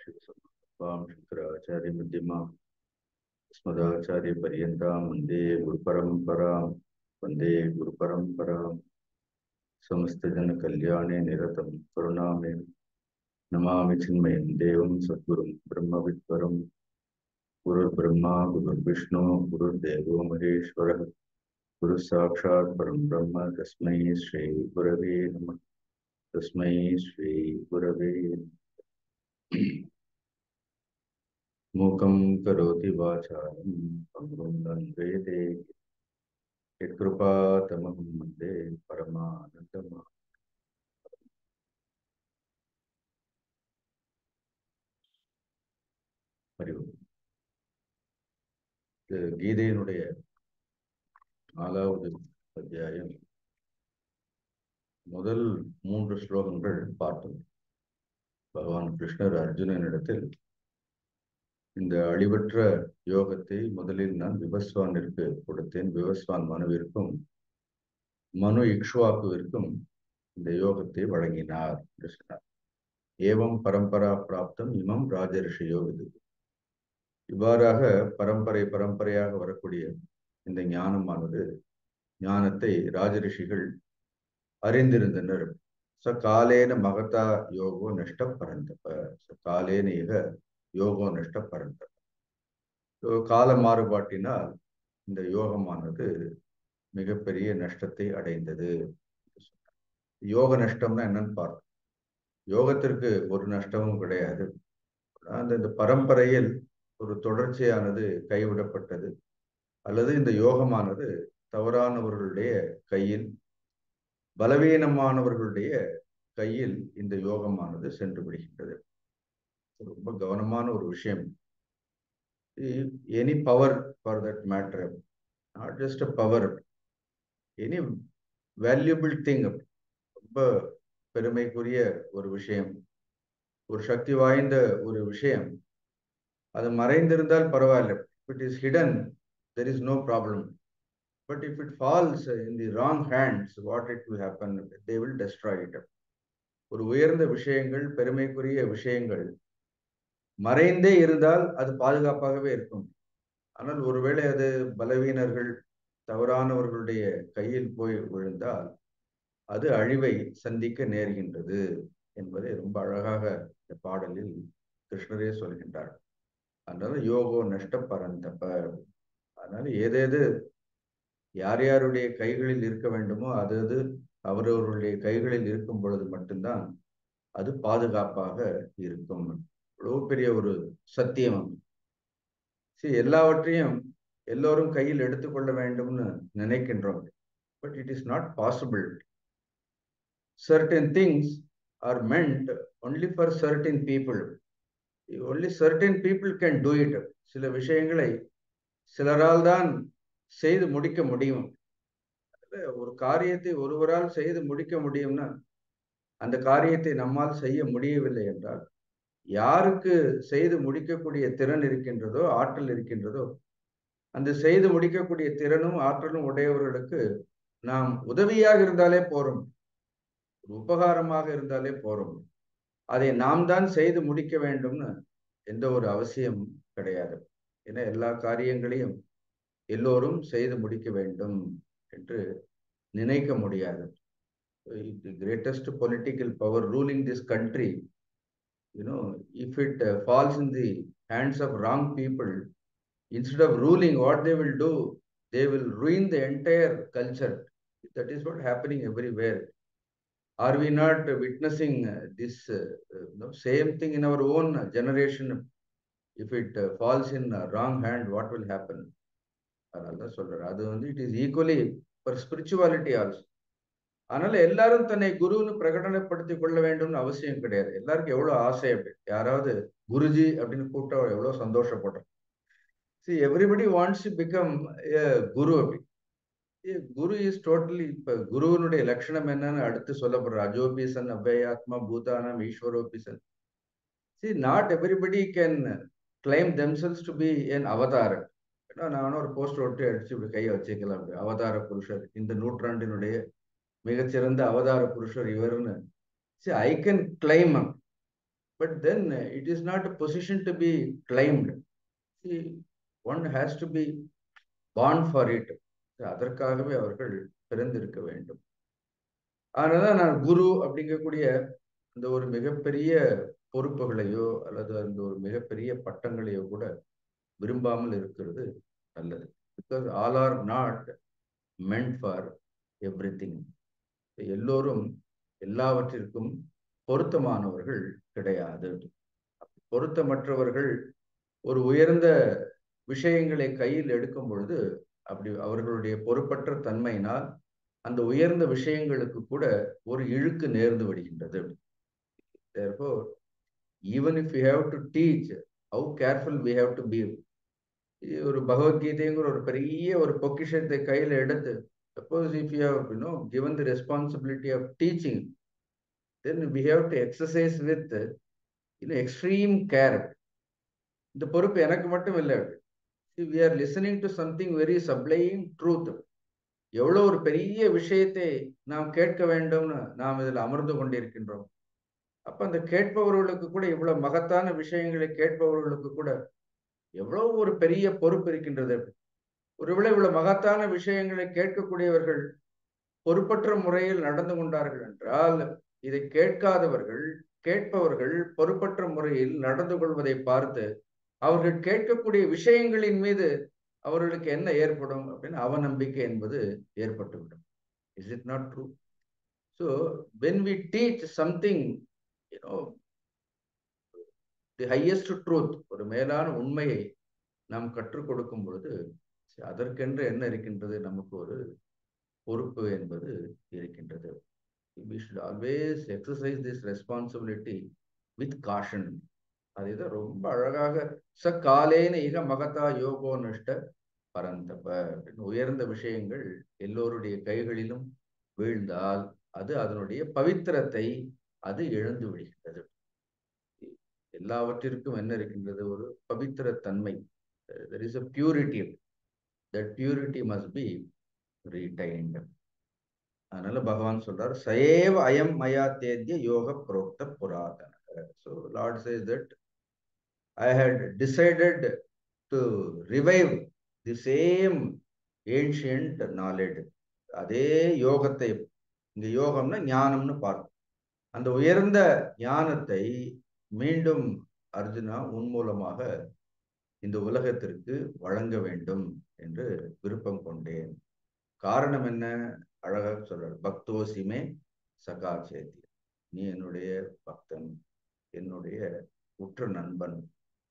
शिवसमारम्भां शङ्कराचार्यमध्यमाम् अस्मदाचार्यपर्यन्तां वन्दे गुरुपरम्पराम् समस्तजनकल्याणे निरतं करुणामेव नमामि चिन्मयं देवं सद्गुरुं ब्रह्मविद्वरं गुरुर्ब्रह्मा गुरुर्विष्णु गुरुर्देवो महेश्वरः गुरुः साक्षात् परं ब्रह्म तस्मै श्री गुरवे नमः तस्मै श्री गुरवे मूकं करोति वाचालं पङ्गुं लङ्घयते यत्कृपातमहं वन्दे परमानन्दमाधवम्. கீதையினுடைய 4வது அத்தியாயம் முதல் 3 ஸ்லோகங்கள் பார்த்தோம். பகவான் கிருஷ்ணர் அர்ஜுனனிடத்தில் இந்த அழிவற்ற யோகத்தை முதலில் நான் விவஸ்வானிற்கு கொடுத்தேன். விவஸ்வான் மனுவிற்கும் மனு இக்ஷ்வாக்குவிற்கும் இந்த யோகத்தை வழங்கினார் என்று சொன்னார். ஏவம் பரம்பரா பிராப்தம் இமம் ராஜரிஷியோ விது. இவ்வாறாக பரம்பரையாக வரக்கூடிய இந்த ஞானத்தை ராஜரிஷிகள் அறிந்திருந்தனர். காலேன மகதா யோகோ நஷ்ட பரந்தப. காலேன இக யோகோ நஷ்ட பரந்தப. கால மாறுபாட்டினால் இந்த யோகமானது மிகப்பெரிய நஷ்டத்தை அடைந்தது. யோக நஷ்டம்னா என்னன்னு பார்த்தோம். யோகத்திற்கு ஒரு நஷ்டமும் கிடையாது. இந்த பரம்பரையில் ஒரு தொடர்ச்சியானது கைவிடப்பட்டது அல்லது இந்த யோகமானது தவறானவர்களுடைய கையில், பலவீனமானவர்களுடைய கையில் இந்த யோகமானது சென்று விடுகின்றது. ரொம்ப கவனமான ஒரு விஷயம். Any power for that matter, not just a power, any valuable thing, ரொம்ப பெருமைக்குரிய ஒரு விஷயம், ஒரு சக்தி வாய்ந்த ஒரு விஷயம், அது மறைந்திருந்தால் பரவாயில்லை. If it is hidden, there is no problem. But if it falls in the wrong hands, what it will happen? They will destroy it. ஒரு உயர்ந்த விஷயங்கள், பெருமைக்குரிய விஷயங்கள் மறைந்தே இருந்தால் அது பாதுகாப்பாகவே இருக்கும். ஆனால் ஒருவேளை அது பலவீனர்கள், தவறானவர்களுடைய கையில் போய் விழுந்தால் அது அழிவை சந்திக்க நேர்கின்றது என்பதை ரொம்ப அழகாக இந்த பாடலில் கிருஷ்ணரே சொல்கின்றார். அதனால யோகோ நஷ்ட பரந்தப. அதனால ஏதேது யார் யாருடைய கைகளில் இருக்க வேண்டுமோ அது அவரவர்களுடைய கைகளில் இருக்கும் பொழுது மட்டும்தான் அது பாதுகாப்பாக இருக்கும். இவ்வளவு பெரிய ஒரு சத்தியம். எல்லாவற்றையும் எல்லோரும் கையில் எடுத்துக்கொள்ள வேண்டும்னு நினைக்கின்றோம். But it is not possible. Certain things are meant only for certain people. Only certain people can do it. சில விஷயங்களை சிலரால் தான் செய்து முடிக்க முடியும். ஒரு காரியத்தை ஒருவரால் செய்து முடிக்க முடியும்னா அந்த காரியத்தை நம்மால் செய்ய முடியவில்லை என்றால் யாருக்கு செய்து முடிக்கக்கூடிய திறன் இருக்கின்றதோ, ஆற்றல் இருக்கின்றதோ, அந்த செய்து முடிக்கக்கூடிய திறனும் ஆற்றலும் உடையவர்களுக்கு நாம் உதவியாக இருந்தாலே போறோம், உபகாரமாக இருந்தாலே போறோம். அதை நாம் தான் செய்து முடிக்க வேண்டும்னு எந்த ஒரு அவசியம் கிடையாது. ஏன்னா எல்லா காரியங்களையும் எல்லோரும் செய்து முடிக்க வேண்டும் என்று நினைக்க முடியாது. The greatest political power ruling this country, if it falls in the hands of wrong people, instead of ruling, what they will do, they will ruin the entire culture. That is what happening everywhere. Are we not witnessing this same thing in our own generation? If it falls in wrong hand, what will happen? It is equally for spirituality also. அதனால எல்லாரும் தன்னை குருன்னு பிரகடனப்படுத்திக் கொள்ள வேண்டும்னு அவசியம் கிடையாது. எல்லாருக்கும் எவ்வளவு ஆசை. அப்படி யாராவது குருஜி அப்படின்னு கூப்பிட்டா எவ்வளவு சந்தோஷப்படுறோம். See, everybody wants to become a guru. அப்படி குரு இஸ் டோட்டலி, இப்ப குருவனுடைய லட்சணம் என்னன்னு அடுத்து சொல்லப்படுற அஜோபிசன் அவ்யயாத்மா பூதானம் ஈஸ்வரோபிசன். See, not everybody can claim themselves to be an avatar. நானும் ஒரு போஸ்டர் ஒட்டி அடிச்சு இப்படி கையை வச்சுக்கலாம், அவதார புருஷர், இந்த நூற்றாண்டினுடைய மிகச்சிறந்த அவதார புருஷர் இவர்னு. See, I can claim but then it is not a position to be climbed. See, one has to be born for it. அதற்காகவே அவர்கள் பிறந்திருக்க வேண்டும். அதனாலதான் நான் குரு அப்படிங்கக்கூடிய அந்த ஒரு மிகப்பெரிய பொறுப்புகளையோ அல்லது அந்த ஒரு மிகப்பெரிய பட்டங்களையோ கூட விரும்பாமல் இருக்கிறது நல்லது. Because all are not meant for everything. எல்லோரும் எல்லாவற்றிற்கும் பொருத்தமானவர்கள் கிடையாது. பொருத்தமற்றவர்கள் ஒரு உயர்ந்த விஷயங்களை கையில் எடுக்கும் பொழுது அப்படி அவர்களுடைய பொறுப்பற்ற தன்மையினால் அந்த உயர்ந்த விஷயங்களுக்கு கூட ஒரு இழுக்கு நேர்ந்து விடுகின்றது. Therefore, even if we have to teach, how careful we have to be. ஒரு பகவத்கீதைங்கிற ஒரு பெரிய ஒரு பொக்கிஷத்தை கையில் எடுத்து, suppose if you have given the responsibility of teaching, then we have to exercise with extreme care. இந்த பொறுப்பு எனக்கு மட்டும் இல்லை. We are listening to something very sublime truth. எவ்வளவு ஒரு பெரிய விஷயத்தை நாம் கேட்க வேண்டும்னு நாம் இதில் அமர்ந்து கொண்டிருக்கின்றோம். அப்ப அந்த கேட்பவர்களுக்கு கூட இவ்வளவு மகத்தான விஷயங்களை கேட்பவர்களுக்கு கூட எவ்வளவு ஒரு பெரிய பொறுப்பு இருக்கின்றது. ஒருவேளை இவ்வளவு மகத்தான விஷயங்களை கேட்கக்கூடியவர்கள் பொறுப்பற்ற முறையில் நடந்து கொண்டார்கள் என்றால், இதை கேட்காதவர்கள் கேட்பவர்கள் பொறுப்பற்ற முறையில் நடந்து கொள்வதை பார்த்து அவர்கள் கேட்கக்கூடிய விஷயங்களின் மீது அவர்களுக்கு என்ன ஏற்படும் அப்படின்னு அவநம்பிக்கை என்பது ஏற்பட்டுவிடும். Is it not true? So when we teach something, the highest truth, ஒரு மேலான உண்மையை நாம் கற்றுக் கொடுக்கும் பொழுது அதற்கென்று என்ன இருக்கின்றது, நமக்கு ஒரு பொறுப்பு என்பது இருக்கின்றது. We should always exercise this responsibility with caution. அதுதான் ரொம்ப அழகாக சக்காலேன இக மகதா யோகோ நஷ்ட பரந்தப. உயர்ந்த விஷயங்கள் எல்லோருடைய கைகளிலும் வீழ்ந்தால் அது அதனுடைய பவித்திரத்தை அது இழந்து விடுகின்றது. எல்லாவற்றிற்கும் என்ன இருக்கின்றது, ஒரு பவித்திர தன்மை. There is a purity. That purity must be retained. அதனால பகவான் சொல்றார், சயேவ அயம் மயா தேத்ய யோக புரோக்த புராதன. So Lord says that I had decided to revive the same ancient knowledge. அதே யோகத்தை, இங்க யோகம்னா ஞானம்னு பார்க்கும், அந்த உயர்ந்த ஞானத்தை மீண்டும் அர்ஜுனா உன் மூலமாக இந்த உலகத்திற்கு வழங்க வேண்டும் என்று விருப்பம் கொண்டேன். காரணம் என்ன, அழகாக சொல்றார், பக்தோசிமே சகா சேதி. நீ என்னுடைய பக்தன், என்னுடைய உற்ற நண்பன்.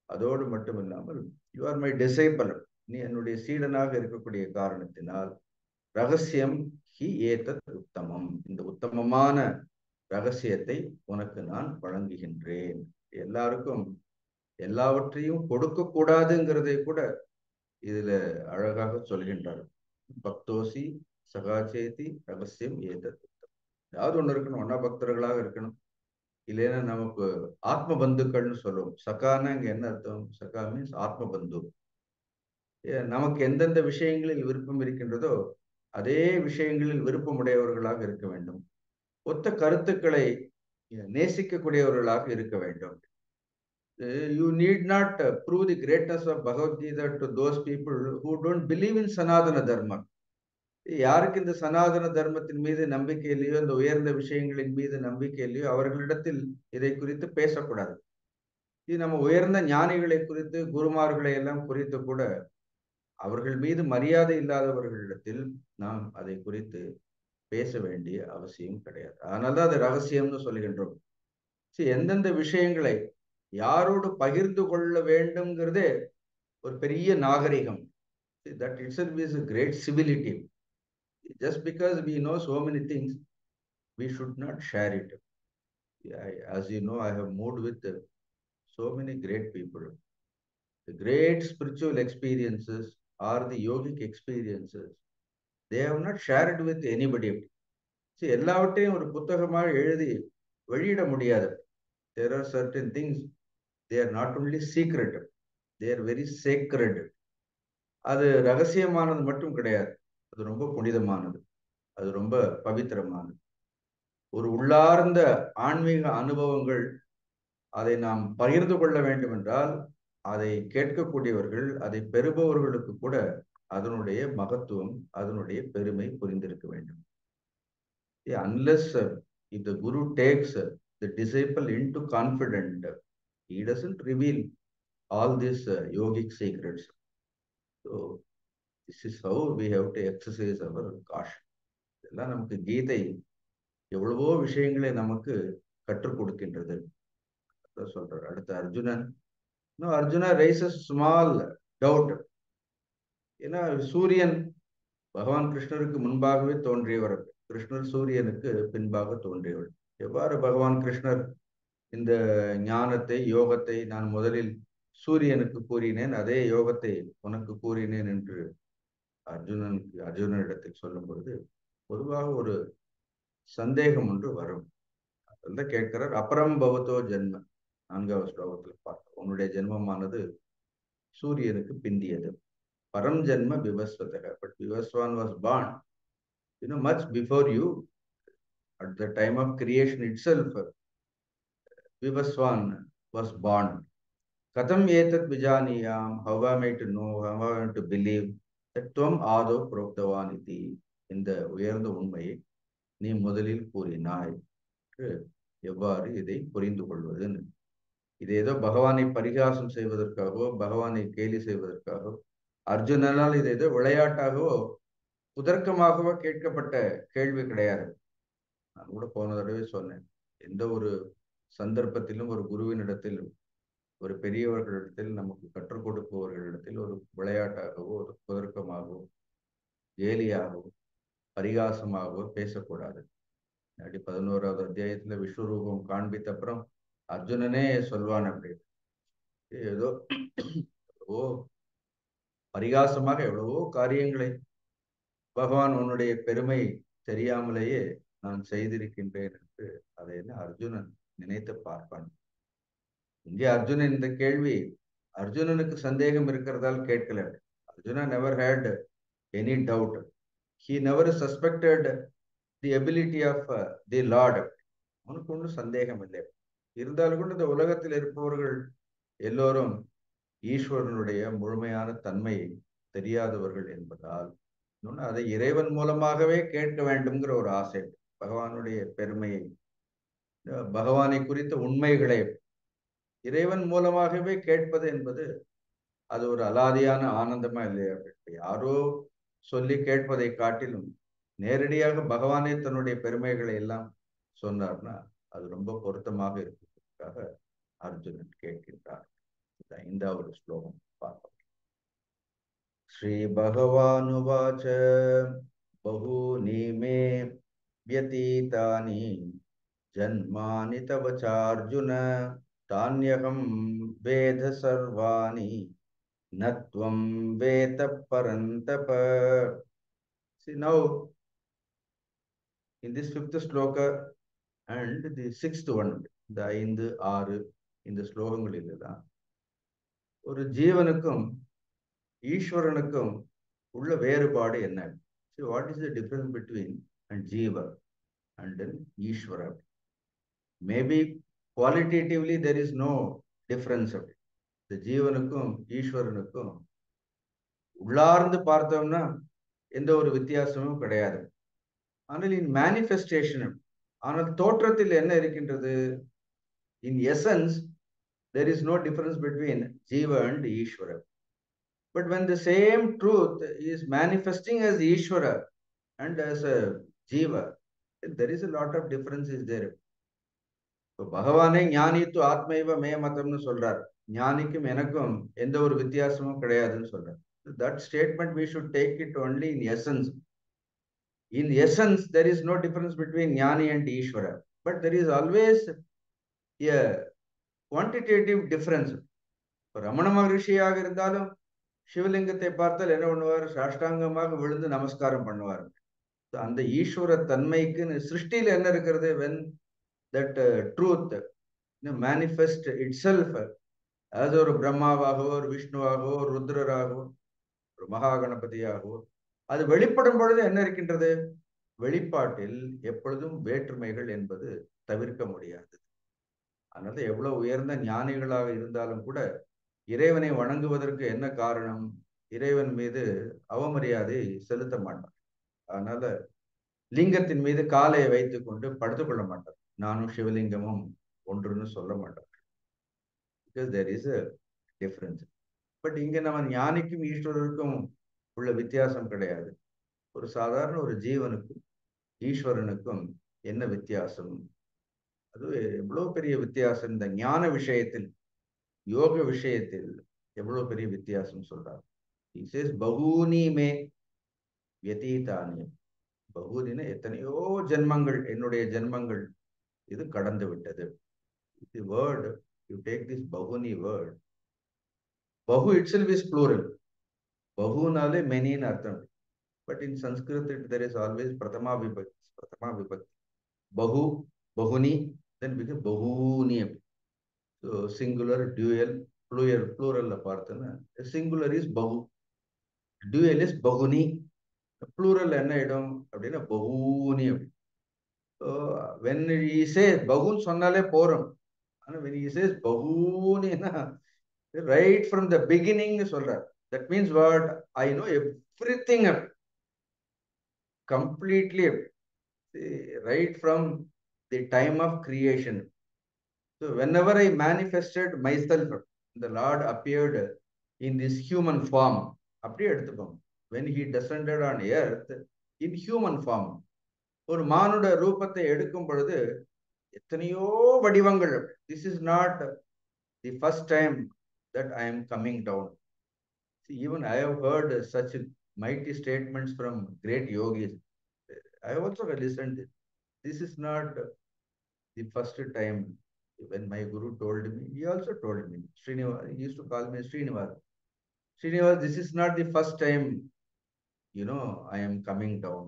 அதோடு மட்டும் இல்லாமல் யூ ஆர் மை டிசைபிள், நீ என்னுடைய சீடனாக இருக்கக்கூடிய காரணத்தினால் ரகசியம் ஹி ஏதத் உத்தமம், இந்த உத்தமமான ரகசியத்தை உனக்கு நான் வழங்குகின்றேன். எல்லாருக்கும் எல்லாவற்றையும் கொடுக்க கூடாதுங்கிறதை கூட இதுல அழகாக சொல்கின்றார். பக்தோசி சகாச்சேதி ரகசியம் ஏதத் உத்தமம். ஏதாவது ஒண்ணு இருக்கணும், ஒன்னா பக்தர்களாக இருக்கணும், இல்லைன்னா நமக்கு ஆத்ம பந்துக்கள்னு சொல்லுவோம். சகானா இங்க என்ன அர்த்தம், சகா மீன்ஸ் ஆத்ம பந்து. நமக்கு எந்தெந்த விஷயங்களில் விருப்பம் இருக்கின்றதோ அதே விஷயங்களில் விருப்பம் உடையவர்களாக இருக்க வேண்டும், ஒத்த கருத்துக்களை நேசிக்கக்கூடியவர்களாக இருக்க வேண்டும். You need not prove the greatness of Bhagavad Gita to those people who don't believe in Sanatana Dharma. யாருக்கு இந்த சனாதன தர்மத்தின் மீது நம்பிக்கை இல்லையோ, இந்த உயர்ந்த விஷயங்களின் மீது நம்பிக்கை இல்லையோ, அவர்களிடத்தில் இதை குறித்து பேசக்கூடாது. இது நம்ம உயர்ந்த ஞானிகளை குறித்து, குருமார்களை எல்லாம் குறித்து கூட அவர்கள் மீது மரியாதை இல்லாதவர்களிடத்தில் நாம் அதை குறித்து பேச வேண்டிய அவசியம் கிடையாது. அதனால்தான் அது ரகசியம்னு சொல்லுகின்றோம். எந்தெந்த விஷயங்களை யாரோடு பகிர்ந்து கொள்ள வேண்டும்ங்கிறதே ஒரு பெரிய நாகரிகம். That itself is a great civility. Just because we know so many things, we should not share it. As you know, I have moved with so many great people. The great spiritual experiences or the yogic experiences, they have not shared with anybody. எல்லாவற்றையும் ஒரு புத்தகமாக எழுதி வெளியிட முடியாது. There are certain things, they are not only secret, they are very sacred. அது ரகசியமானது மட்டும் கிடையாது, அது ரொம்ப புனிதமானது, அது ரொம்ப பவித்திரமானது. ஒரு உள்ளார்ந்த ஆன்மீக அனுபவங்கள் அதை நாம் பகிர்ந்து கொள்ள வேண்டும் என்றால் அதை கேட்கக்கூடியவர்கள், அதை பெறுபவர்களுக்கு கூட அதனுடைய மகத்துவம், அதனுடைய பெருமை புரிந்திருக்க வேண்டும். Unless if the Guru takes the disciple into confident, he doesn't reveal all these yogic secrets. So this is how we have to exercise our caution. இதெல்லாம் நமக்கு கீதை எவ்வளவோ விஷயங்களை நமக்கு கற்றுக் கொடுக்கின்றது சொல்றார். அடுத்து Arjunan, Arjuna raises small doubt. ஏன்னா சூரியன் பகவான் கிருஷ்ணருக்கு முன்பாகவே தோன்றியவர், கிருஷ்ணர் சூரியனுக்கு பின்பாக தோன்றியவர். எவ்வாறு பகவான் கிருஷ்ணர் இந்த ஞானத்தை, யோகத்தை நான் முதலில் சூரியனுக்கு கூறினேன், அதே யோகத்தை உனக்கு கூறினேன் என்று அர்ஜுனனிடத்தில் சொல்லும் பொழுது பொதுவாக ஒரு சந்தேகம் ஒன்று வரும். அதுதான் கேட்கிறார். அபரம் பவதோ ஜென்ம, 4வது ஸ்லோகத்தில் பார்த்தோம். உன்னுடைய ஜென்மமானது சூரியனுக்கு பிந்தியது. பரம் ஜென்ம விவஸ்வதக, but Vivasvan was born much before you. At the time of creation itself, Vivaswan was born. Katham etat vijaniyam, how am I to know, how am I to believe that tvam ado proktavan iti, இந்த உயர்ந்த உண்மையை நீ முதலில் கூறினாய். எவ்வாறு இதை புரிந்து கொள்வதுன்னு, இது ஏதோ பகவானை பரிகாசம் செய்வதற்காகவோ, பகவானை கேலி செய்வதற்காகவோ, அர்ஜுனனால் இது ஏதோ விளையாட்டாகவோ உதர்க்கமாகவோ கேட்கப்பட்ட கேள்வி கிடையாது. நான் கூட போன தடவை சொன்னேன், எந்த ஒரு சந்தர்ப்பத்திலும் ஒரு குருவினிடத்திலும், ஒரு பெரியவர்களிடத்தில், நமக்கு கற்றுக் கொடுப்பவர்களிடத்தில் ஒரு விளையாட்டாகவோ, ஒரு குதர்க்கமாகவோ, கேலியாகவோ, பரிகாசமாகவோ பேசக்கூடாது. 11வது அத்தியாயத்துல விஸ்வரூபம் காண்பித்த அப்புறம் அர்ஜுனனே சொல்வான், அப்படி ஏதோ எவ்வளவோ பரிகாசமாக எவ்வளவோ காரியங்களை பகவான் உன்னுடைய பெருமை தெரியாமலேயே நான் செய்திருக்கின்றேன் என்று அதை அர்ஜுனன் நினைத்து பார்ப்பான். இங்கே அர்ஜுனன் இந்த கேள்வி அர்ஜுனனுக்கு சந்தேகம் இருக்கிறதால் கேட்கல. Arjuna never had any doubt. He never suspected the ability of the Lord. அவனுக்கு ஒன்றும் சந்தேகம் இல்லை. இருந்தாலும் கூட இந்த உலகத்தில் இருப்பவர்கள் எல்லோரும் ஈஸ்வரனுடைய முழுமையான தன்மையை தெரியாதவர்கள் என்பதால் அதை இறைவன் மூலமாகவே கேட்க வேண்டும்ங்கிற ஒரு ஆசை. பகவானுடைய பெருமையை, பகவானை குறித்த உண்மைகளை இறைவன் மூலமாகவே கேட்பது என்பது அது ஒரு அலாதியான ஆனந்தமா இல்லையா? யாரோ சொல்லி கேட்பதை காட்டிலும் நேரடியாக பகவானே தன்னுடைய பெருமைகளை எல்லாம் சொன்னார்னா அது ரொம்ப பொருத்தமாக இருக்கிறதுக்காக அர்ஜுனன் கேட்கின்றார். 5வது ஸ்லோகம் பார்ப்போம். ஸ்ரீ பகவானுவாச்ச பகூனி மே வ்யதீதானி ஜன்மானி தவ சார்ஜுன தான்யகம் வேத சர்வாணி நத்வம் வேத பரந்தப. See now in this 5th ஸ்லோக and the 6th one, இந்த 5, 6 இந்த ஸ்லோகங்களில் தான் ஒரு ஜீவனுக்கும் ஈஸ்வரனுக்கும் உள்ள வேறுபாடு என்ன? See, what is the difference between and Jiva and then Ishvara? Maybe qualitatively there is no difference of it. The ஜீவனுக்கும் ஈஸ்வரனுக்கும் உள்ளார்ந்து பார்த்தோம்னா எந்த ஒரு வித்தியாசமும் கிடையாது. ஆனால் in manifestation, ஆனால் தோற்றத்தில் என்ன இருக்கின்றது? In essence, there is no difference between Jiva and Ishvara. But when the same truth is manifesting as Ishvara and as a Jiva, there is a lot of difference is there. So பகவானே ஞானித்து ஆத்மைவ மே மதம்னு சொல்றார். ஞானிக்கும் எனக்கும் எந்த ஒரு வித்தியாசமும் கிடையாதுன்னு சொல்றார். That statement we should take it only in essence. In essence, there is no difference between ஞானி and Ishvara. But there is always a quantitative difference. Ramana மகரிஷியாக இருந்தாலும் சிவலிங்கத்தை பார்த்தால் என்ன பண்ணுவார்? சாஷ்டாங்கமாக விழுந்து நமஸ்காரம் பண்ணுவார். அந்த ஈஸ்வர தன்மைக்கு சிருஷ்டியில் என்ன இருக்கிறது? when that truth manifest itself as ஒரு பிரம்மாவாகவோ, ஒரு விஷ்ணுவாகவோ, ஒரு ருத்ரராகவோ, ஒரு மகா கணபதியாகவோ அது வெளிப்படும் பொழுது என்ன இருக்கின்றது? வெளிப்பாட்டில் எப்பொழுதும் வேற்றுமைகள் என்பது தவிர்க்க முடியாது. அதனால எவ்வளவு உயர்ந்த ஞானிகளாக இருந்தாலும் கூட இறைவனை வணங்குவதற்கு என்ன காரணம்? இறைவன் மீது அவமரியாதை செலுத்த மாட்டார். அதனால லிங்கத்தின் மீது காலையை வைத்துக் கொண்டு படுத்துக் கொள்ள மாட்டார். நானும் சிவலிங்கமும் ஒன்றுன்னு சொல்ல மாட்டார். Because there is a difference. But இங்க நம்ம ஞானிக்கும் ஈஸ்வரருக்கும் உள்ள வித்தியாசம் கிடையாது. ஒரு சாதாரண ஒரு ஜீவனுக்கும் ஈஸ்வரனுக்கும் என்ன வித்தியாசம்? அது எவ்வளவு பெரிய வித்தியாசம் இந்த ஞான விஷயத்தில், யோக விஷயத்தில் எவ்வளவு பெரிய வித்தியாசம் சொல்றார். He says பகூனி மே வ்யதீதானி. பகூனின எத்தனையோ ஜென்மங்கள், என்னுடைய ஜென்மங்கள் இது கடந்து விட்டது. The word, you take this bahuni word, bahu itself is plural. Bahunale many in artham. But in Sanskrit there is always pratama vibhakti. Bahu, bahuni, then become bahuni. So singular, dual, plural aparthana. Singular is bahu, dual is bahuni, plural enna idam அப்படினா bahuni. So when he says bahun சொன்னாலே போறோம். ஆனா when he says bahuni na, right from the beginning சொல்றார். That means what? I know everything completely, right from the time of creation. So whenever I manifested myself, the Lord appeared in this human form. அப்படியே எடுத்துப்போம். When he descended on earth in human form, ஒரு மானுட ரூபத்தை எடுக்கும் பொழுது எத்தனையோ வடிவங்கள். This is not the first time that I am coming down. See, even I have heard such mighty statements from great yogis. I also listened. This is not the first time. When my guru told me, he also told me, Srinivas, he used to call me Srinivas. Srinivas, this is not the first time, I am coming down.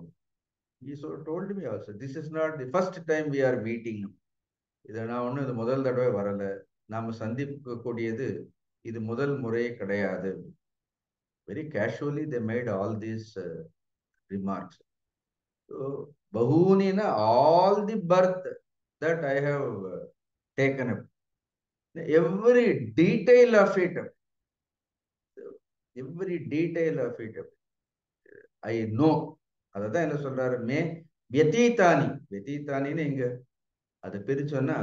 He so told me also, this is not the first time we are meeting. இதை நான் ஒன்றும் இது முதல் தடவை வரலை, நாம் சந்திக்கக்கூடியது இது முதல் முறையே கிடையாது. Very casually they made all these remarks. So bahunina, all the birth that I have taken up, every detail of it, I know. அததான் என்ன சொல்றாரு, மே வியதீதானி. வியதீதானின்னு இங்க அது பிரிச்சோன்னா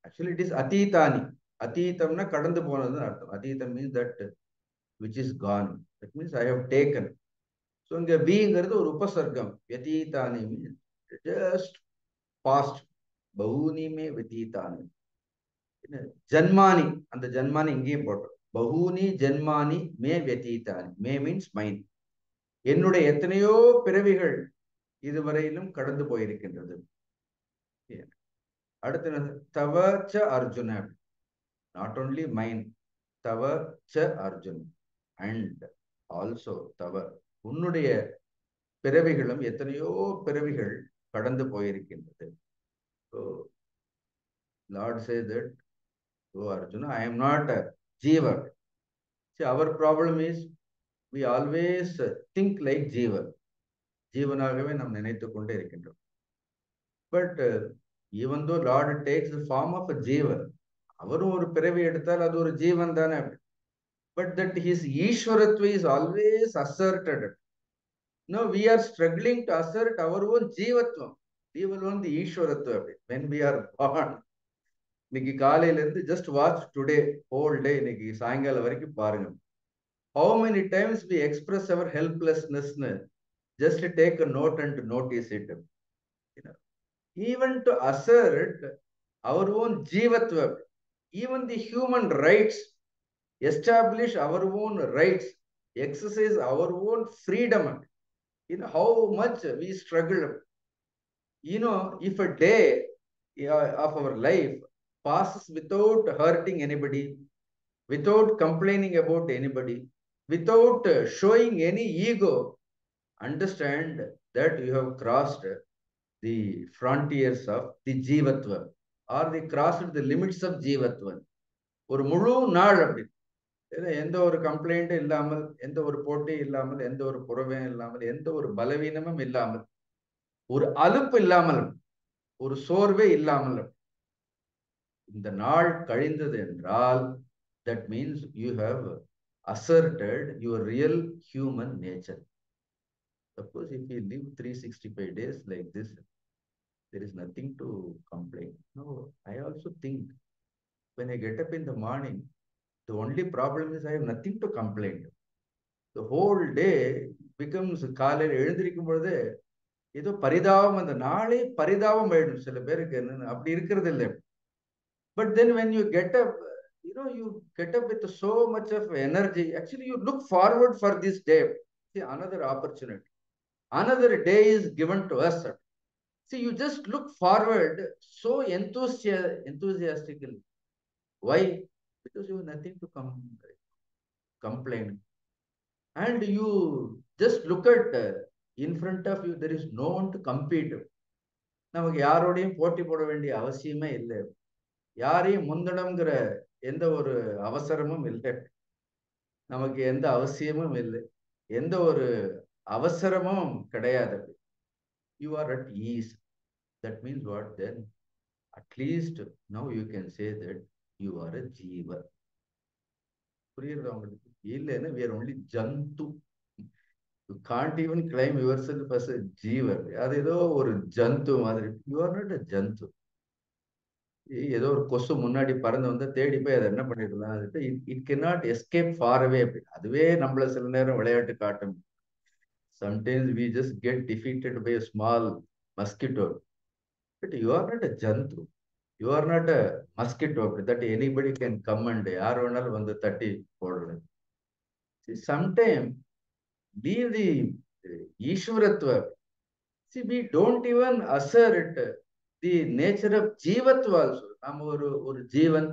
ஆக்சுவலி இட் இஸ் அதீதானி. அதீதம்னா கடந்து போனதுன்னு அர்த்தம். அதீதம் means that which is gone. That means I have taken. So இங்க பீங்கிறது ஒரு உபசர்க்கம். வியதீதானி means just past. பகூனி மே வியதீதானி. ஜன்மானி, அந்த ஜன்மானி இங்கேயும் போட்டோம். பகூனி ஜன்மானி மே வியதீதானி. மே மீன்ஸ் மைன். என்னுடைய எத்தனையோ பிறவிகள் இதுவரையிலும் கடந்து போயிருக்கின்றது. அடுத்து தவ ச அர்ஜுன, நாட் ஓன்லி மைன், தவ ச அர்ஜுன், அண்ட் ஆல்சோ தவ, உன்னுடைய பிறவிகளும் எத்தனையோ பிறவிகள் கடந்து போயிருக்கின்றது. So Lord says that, oh Arjuna, I am not a Jiva. See, our problem is we always think like Jiva. ஜீவனாகவே நாம் நினைத்து கொண்டே இருக்கின்றோம். But even though Lord takes the form of a ஜீவன், அவரும் ஒரு பிறவி எடுத்தால் அது ஒரு ஜீவன் தானே. But that his ஈஸ்வரத்துவ is always asserted. No, we are struggling to assert our own ஜீவத்துவம். We will own the ஈஸ்வரத்துவ. When we are born, இன்னைக்கு காலையில இருந்து just watch today whole day, இன்னைக்கு சாயங்காலம் வரைக்கும் பாருங்க. How many times we express our helplessness? Just take a note and notice it. Even to assert our own jivatva, even the human rights, establish our own rights, exercise our own freedom. How much we struggle. If a day of our life passes without hurting anybody, without complaining about anybody, without showing any ego, understand that you have crossed the frontiers of the jivatva, or they crossed the limits of jivatva. ஒரு முழு நாள் அப்படி எந்த ஒரு complaint இல்லாமல், எந்த ஒரு போட்டி இல்லாமல், எந்த ஒரு புறவையும் இல்லாமல், எந்த ஒரு பலவீனமும் இல்லாமல், ஒரு அலுப்பு இல்லாமல், ஒரு சோர்வே இல்லாமல், இந்த நாள் கழிந்தது என்றால், that means you have asserted your real human nature. Suppose if you live 365 days like this, there is nothing to complain. No, I also think when I get up in the morning, the only problem is I have nothing to complain. The whole day becomes காலையில் எழுந்திருக்கும் பொழுது ஏதோ பரிதாபம், அந்த நாளே பரிதாபம் ஆயிடும் சில பேருக்கு. என்னன்னு அப்படி இருக்கிறது இல்லை. But then when you get up, you get up with so much of energy. Actually, you look forward for this day. See, another opportunity. Another day is given to us. See, you just look forward so enthusiastically. Why? Because you have nothing to complain. And you just look at in front of you, there is no one to compete. நமக்கு யாரோடையும் போட்டி போட வேண்டிய அவசியமே இல்லை. யாரையும் முந்தணுங்கிற எந்த ஒரு அவசரமும் இல்லை. நமக்கு எந்த அவசியமும் இல்லை, எந்த ஒரு அவசரமும் கிடையாது. You are at ease. That means what then? At least now you can say that you are a jiva. புரியுறதா உங்களுக்கு? இல்லைன்னா we are only jantu. You can't even claim yourself as a jiva. அது ஏதோ ஒரு ஜந்து மாதிரி. You are not a jantu. ஏதோ ஒரு கொசு முன்னாடி பறந்து வந்து தேடி போய் அதை என்ன பண்ணிடலாம், it cannot escape far away. அதுவே நம்மள சில நேரம் விளையாட்டு காட்டும். Sometimes we just get defeated by a small mosquito. But you are not a jantu. You are not a mosquito that anybody can come and யார் வேணாலும் வந்து தட்டி போடலாம். See, sometimes leave the ஈஸ்வரத்துவ. See, we don't even assert the nature of jivatva also. நம்ம ஒரு ஜீவன்.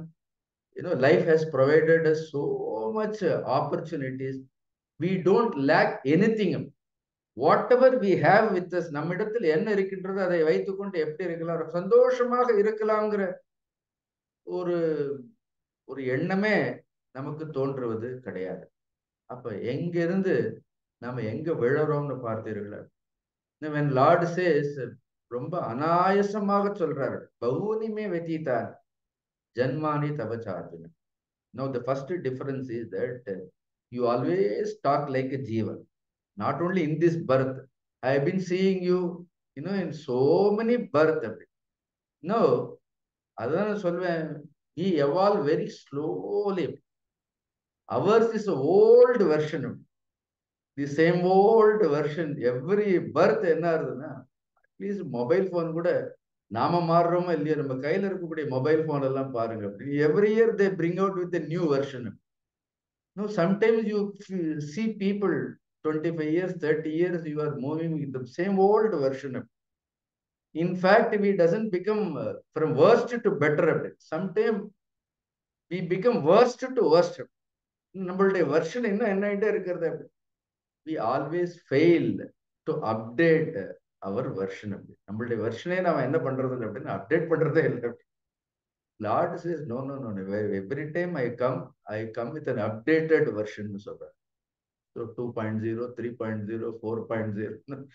Life has provided us so much opportunities. We don't lack anything. Whatever we have with us, நம்மிடத்தில் என்ன இருக்கின்றதோ அதை வைத்துக்கொண்டு எப்படி இருக்கலாம், சந்தோஷமாக இருக்கலாம்ங்கிற ஒரு ஒரு எண்ணமே நமக்கு தோன்றுவது கிடையாது. அப்ப எங்கிருந்து நம்ம எங்க விழறோம்னு பார்த்தீர்களா? when Lord says, ரொம்ப அனாயசமாக சொல்றாரு, பகூனிமே வெதிதான் ஜன்மானி தபச்சார்ஜுன. Now the first difference is that you always talk like a jiva. Not only in this birth, I have been seeing you, in so many births. No, அதான் சொல்வேன், he evolved very slowly. Ours is an old version. The same old version. Every birth என்ன ஆகுதுன்னா, at least mobile phone கூட நாம மாறுறோமோ இல்லையோ, நம்ம கையில இருக்கக்கூடிய மொபைல் போன் எல்லாம் பாருங்க. Every year they bring out with a new version. No, sometimes you see people 25 years, 30 years, you are moving with the same old version. In fact, we doesn't become from worst to better. Sometimes we become worst to worst. நம்மளுடைய version என்ன ஆயிட்டே இருக்கிறது. We always fail to update our version. நம்மளுடைய வெர்ஷனே நாம என்ன பண்றது அப்படின்னு update பண்றதே இல்லை. Lord says, no. Every time I come with an updated version. So 2.0, 3.0, 4.0.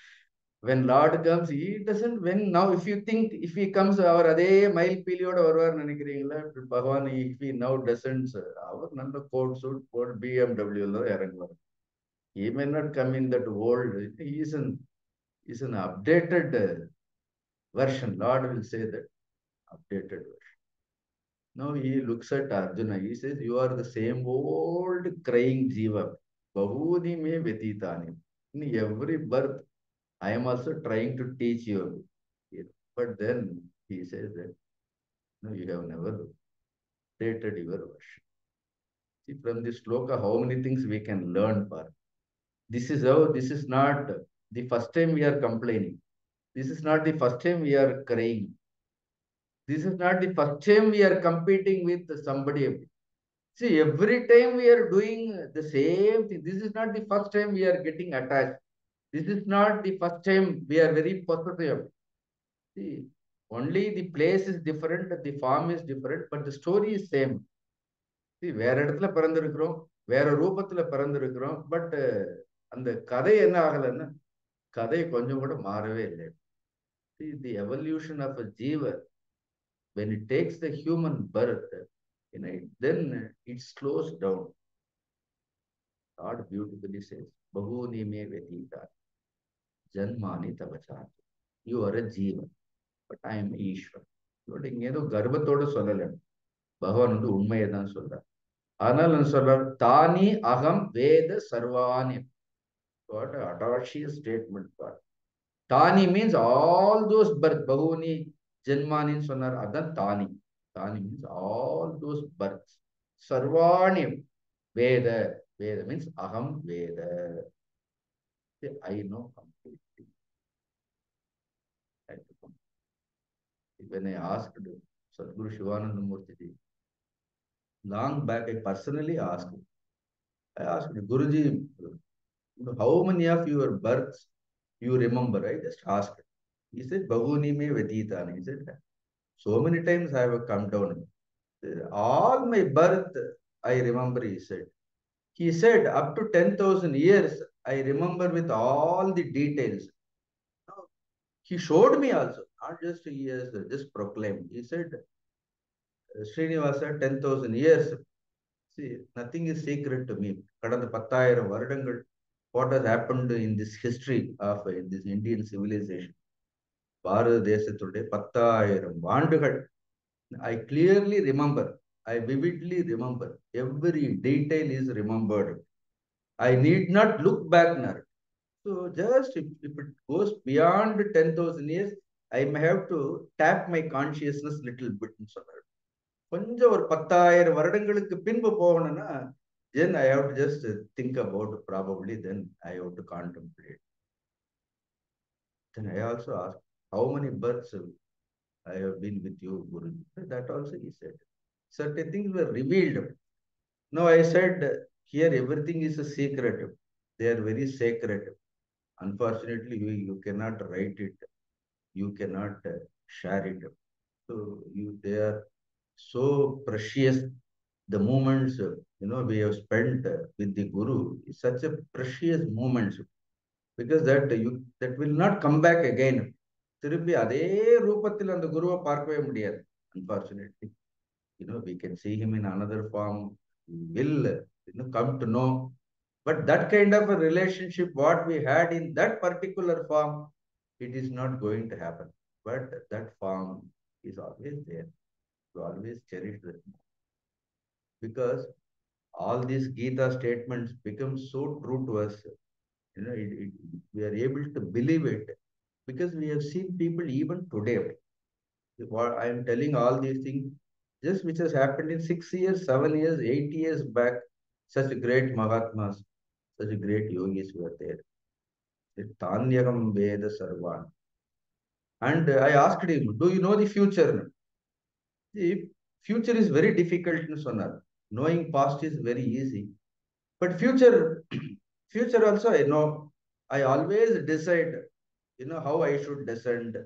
When Lord comes, he doesn't, now if you think, if he comes, அவர் அதே மயில் பீலியோட வருவார் நினைக்கிறீங்களா? பகவான் if he now doesn't, அவர் நல்ல கோட் சூட் போட் BMW இறங்குவார். He may not come in that old, he is an updated version. Lord will say that, updated version. Now he looks at Arjuna, he says, you are the same old crying jiva. Bahuni me vetitani. In every birth, I am also trying to teach you. But then he says that, no, you have never updated your version. See, from this sloka, how many things we can learn for. This is not the first time we are complaining. This is not the first time we are crying. This is not the first time we are competing with somebody. See, every time we are doing the same thing. This is not the first time we are getting attached. This is not the first time we are very possessive. See, only the place is different, the form is different, but the story is same. See, வேற இடத்துல பிறந்திருக்கிறோம், வேற ரூபத்துல பிறந்திருக்கிறோம், but அந்த கதை என்ன ஆகலைன்னா, கதை கொஞ்சம் கூட மாறவே இல்லை. See, the evolution of a jiva when it takes the human birth, then it slows down. God beautifully says, Bahuni me vedita, janmani tavachat. You are a jiva, but I am Ishwar. இங்க ஏதோ கர்வத்தோட சொல்லல, பகவான் உண்மையை தான் சொல்றார். ஆனால் சொல்றார், தானி அகம் வேத sherwani. What an audacious statement. Tani means all those births. Bahuni Janmani sonar adan Tani. Tani means all those births. Sarvani Veda. Veda means Aham Veda. I know completely. When I asked Sadhguru Shivananda Murthy, long back I personally asked him. I asked Guruji, how many of your births you remember? I just asked. He said, Bahuni me Vedita. He said, so many times I have come down. All my birth, I remember, he said. He said, up to 10,000 years, I remember with all the details. Now, he showed me also, not just he has just proclaimed. He said, Srinivasa, 10,000 years. See, nothing is secret to me. Kadanda 10,000 வருடங்கள், what has happened in this history of this Indian civilization? பாரத தேசத்துடைய 10,000 ஆண்டுகள். I clearly remember. I vividly remember. Every detail is remembered. I need not look back now. So just if it goes beyond 10,000 years, I may have to tap my consciousness little bit. கொஞ்சம் ஒரு 10,000 வருடங்களுக்கு பின்பு போகணும்னா, then I have to just think about probably, then I have to contemplate. Then I also asked, how many births I have been with you, Guru? That also he said. Certain things were revealed. No, I said, here everything is a secret. They are very sacred. Unfortunately, you cannot write it. You cannot share it. So they are so precious. The moments, we have spent with the Guru is such a precious moments, because that will not come back again. திருப்பி அதே ரூபத்தில் அந்த குருவை பார்க்கவே முடியாது. Unfortunately, we can see him in another form. We will, come to know. But that kind of a relationship, what we had in that particular form, it is not going to happen. But that form is always there. We always cherish that. Because all these Gita statements become so true to us. We are able to believe it because we have seen people even today. What I am telling all these things, just which has happened in 6 years, 7 years, 8 years back, such great Mahatmas, such great yogis were there. Tanyagam Veda Sarvan. And I asked him, do you know the future? The future is very difficult in Sonar. Knowing past is very easy. But future, future also, I always decide, how I should descend,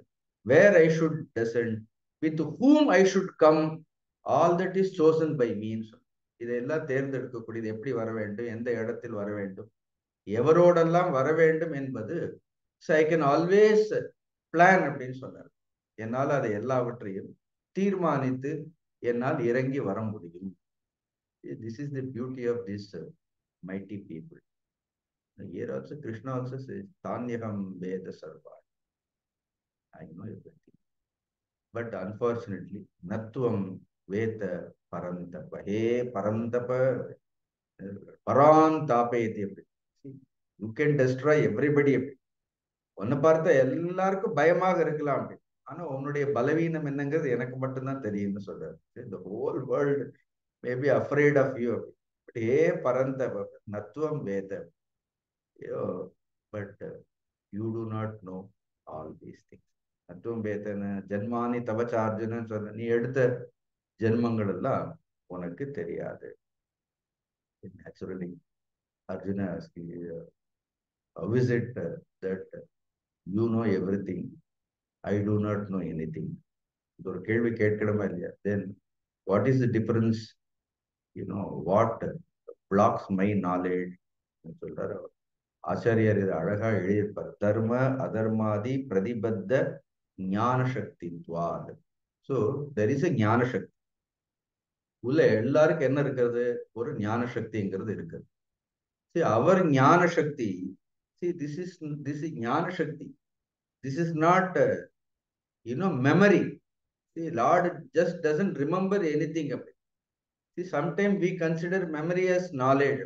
where I should descend, with whom I should come. All that is chosen by me. இதெல்லாம் தேர்ந்தெடுக்கக்கூடியது, எப்படி வர வேண்டும், எந்த இடத்தில் வர வேண்டும், எவரோடெல்லாம் வர வேண்டும் என்பது. So I can always plan அப்படின்னு சொன்னார். என்னால் அதை எல்லாவற்றையும் தீர்மானித்து என்னால் இறங்கி வர முடியும். This is the beauty of this mighty people. Here also Krishna also says, Tanyaham Veda Sarva. I know everything. But unfortunately, Natvam Veda Parantapa. Hey Parantapa Parantapeti. You can destroy everybody. ஒன்னு பார்த்தா எல்லாருக்கும் பயமாக இருக்கலாம். ஆனா உன்னுடைய பலவீனம் என்னங்கிறது எனக்கு மட்டும்தான் தெரியும்னு சொல்றாரு. The whole world may be afraid of you. But hey Parantapa, Natvam Veda. But you do not know all these things. Natvam Vedana, Janmani Tavacharjana சொன்ன நீ எடுத்த ஜென்மங்கள் எல்லாம் உனக்கு தெரியாது. Naturally, Arjuna asked, how is it that you know everything? I do not know anything. ஒரு கேள்வி கேட்கணுமா இல்லையா? Then what is the difference? What blocks my knowledge? சொல்றாரு ஆச்சாரியார். இது அழகா எழுதியிருப்பார். தர்ம அதர்மாதி பிரதிபத்த ஞான சக்தித்வாத். So there is a ஞான சக்தி. உள்ள எல்லாருக்கும் என்ன இருக்கிறது? ஒரு ஞான சக்திங்கிறது இருக்குது. See, our ஞான சக்தி, see, this is ஞான சக்தி. This is not, memory. See, Lord just doesn't remember anything of it. See, sometimes we consider memory as knowledge.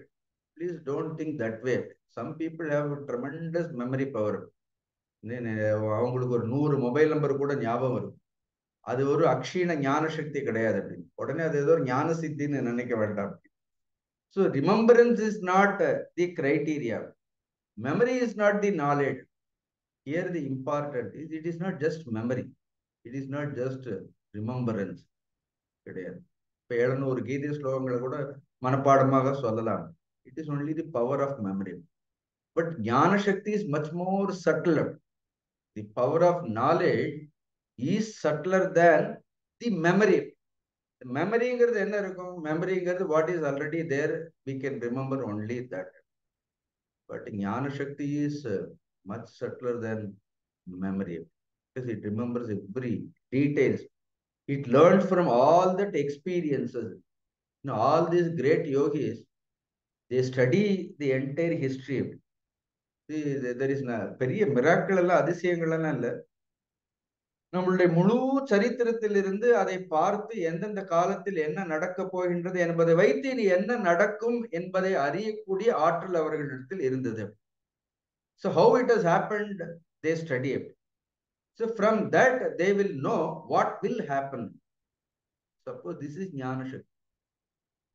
Please don't think that way. Some people have tremendous memory power. அவங்களுக்கு ஒரு 100 mobile number கூட ஞாபகம் இருக்கும். அது ஒரு அக்ஷீண ஞான சக்தி கிடையாது அப்படின்னு. உடனே அது ஏதோ ஒரு ஞான சித்தின்னு நினைக்க வேண்டாம். So remembrance is not the criteria. Memory is not the knowledge. Here the important is it is not just memory. It is not just remembrance. கிடையாது. இப்ப 700 கீதை ஸ்லோகங்களை கூட மனப்பாடமாக சொல்லலாம். It is only the power of memory. But ஞான சக்தி is much more subtler. The power of knowledge is subtler than the memory. Memoryங்கிறது என்ன இருக்கும்? Memoryங்கிறது what is already there, we can remember only that. But ஞான சக்தி is much subtler than memory because it remembers every details. It learned from all that experiences. All these great yogis, they study the entire history. See, there is பெரிய miracle எல்லாம் அதிசயங்கள் எல்லாம் இல்லை. நம்மளுடைய முழு சரித்திரத்திலிருந்து அதை பார்த்து எந்தெந்த காலத்தில் என்ன நடக்க போகின்றது என்பதை வைத்து இனி என்ன நடக்கும் என்பதை அறியக்கூடிய ஆற்றல் அவர்களிடத்தில் இருந்தது. So how it has happened, they study it. So from that they will know what will happen. Suppose this is ஞான சக்தி.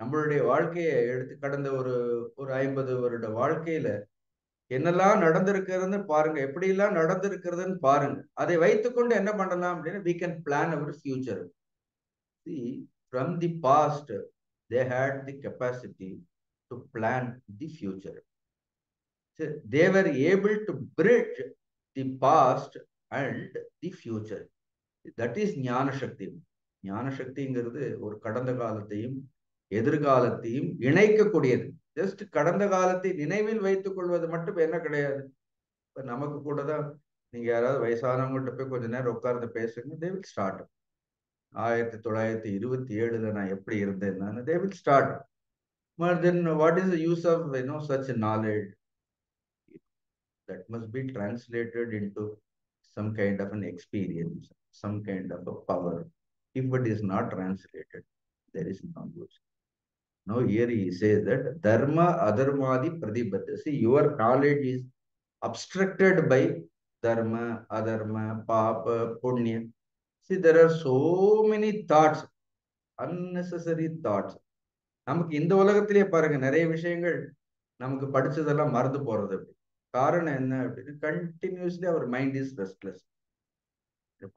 நம்மளுடைய வாழ்க்கையை எடுத்து கடந்த ஒரு 50 வருட வாழ்க்கையில என்னெல்லாம் நடந்திருக்கிறதுன்னு பாருங்க, எப்படி எல்லாம் நடந்திருக்கிறதுன்னு பாருங்க. அதை வைத்துக்கொண்டு என்ன பண்ணலாம் அப்படின்னா we can plan our future. See, from the past they had the capacity to plan the future. So they were able to bridge the past and the future. That is ஞான சக்தி. ஞான சக்திங்கிறது ஒரு கடந்த காலத்தையும் எதிர்காலத்தையும் இணைக்கக்கூடியது. ஜஸ்ட் கடந்த காலத்தை நினைவில் வைத்துக் கொள்வது மட்டும் என்ன கிடையாது. இப்ப நமக்கு கூட தான் நீங்க யாராவது வயசானவங்கள்ட்ட போய் கொஞ்ச நேரம் உட்கார்ந்து பேசுங்க, they will start. 1927 நான் எப்படி இருந்தேன், they will start. But then what is the use of such knowledge? That must be translated into some kind of an experience, some kind of a power. If it is not translated, there is no use. Now here he says that dharma adharmadi pratibadha. See, your knowledge is obstructed by dharma, adharma, papa, punya. See, there are so many thoughts, unnecessary thoughts. நமக்கு இந்த உலகத்திலேயே பாருங்க நிறைய விஷயங்கள் நமக்கு படிச்சதெல்லாம் மறந்து போறது. காரணம் என்ன அப்படின்னு கண்டினியூஸ்லி அவர் மைண்ட் இஸ் ரெஸ்ட்லெஸ்.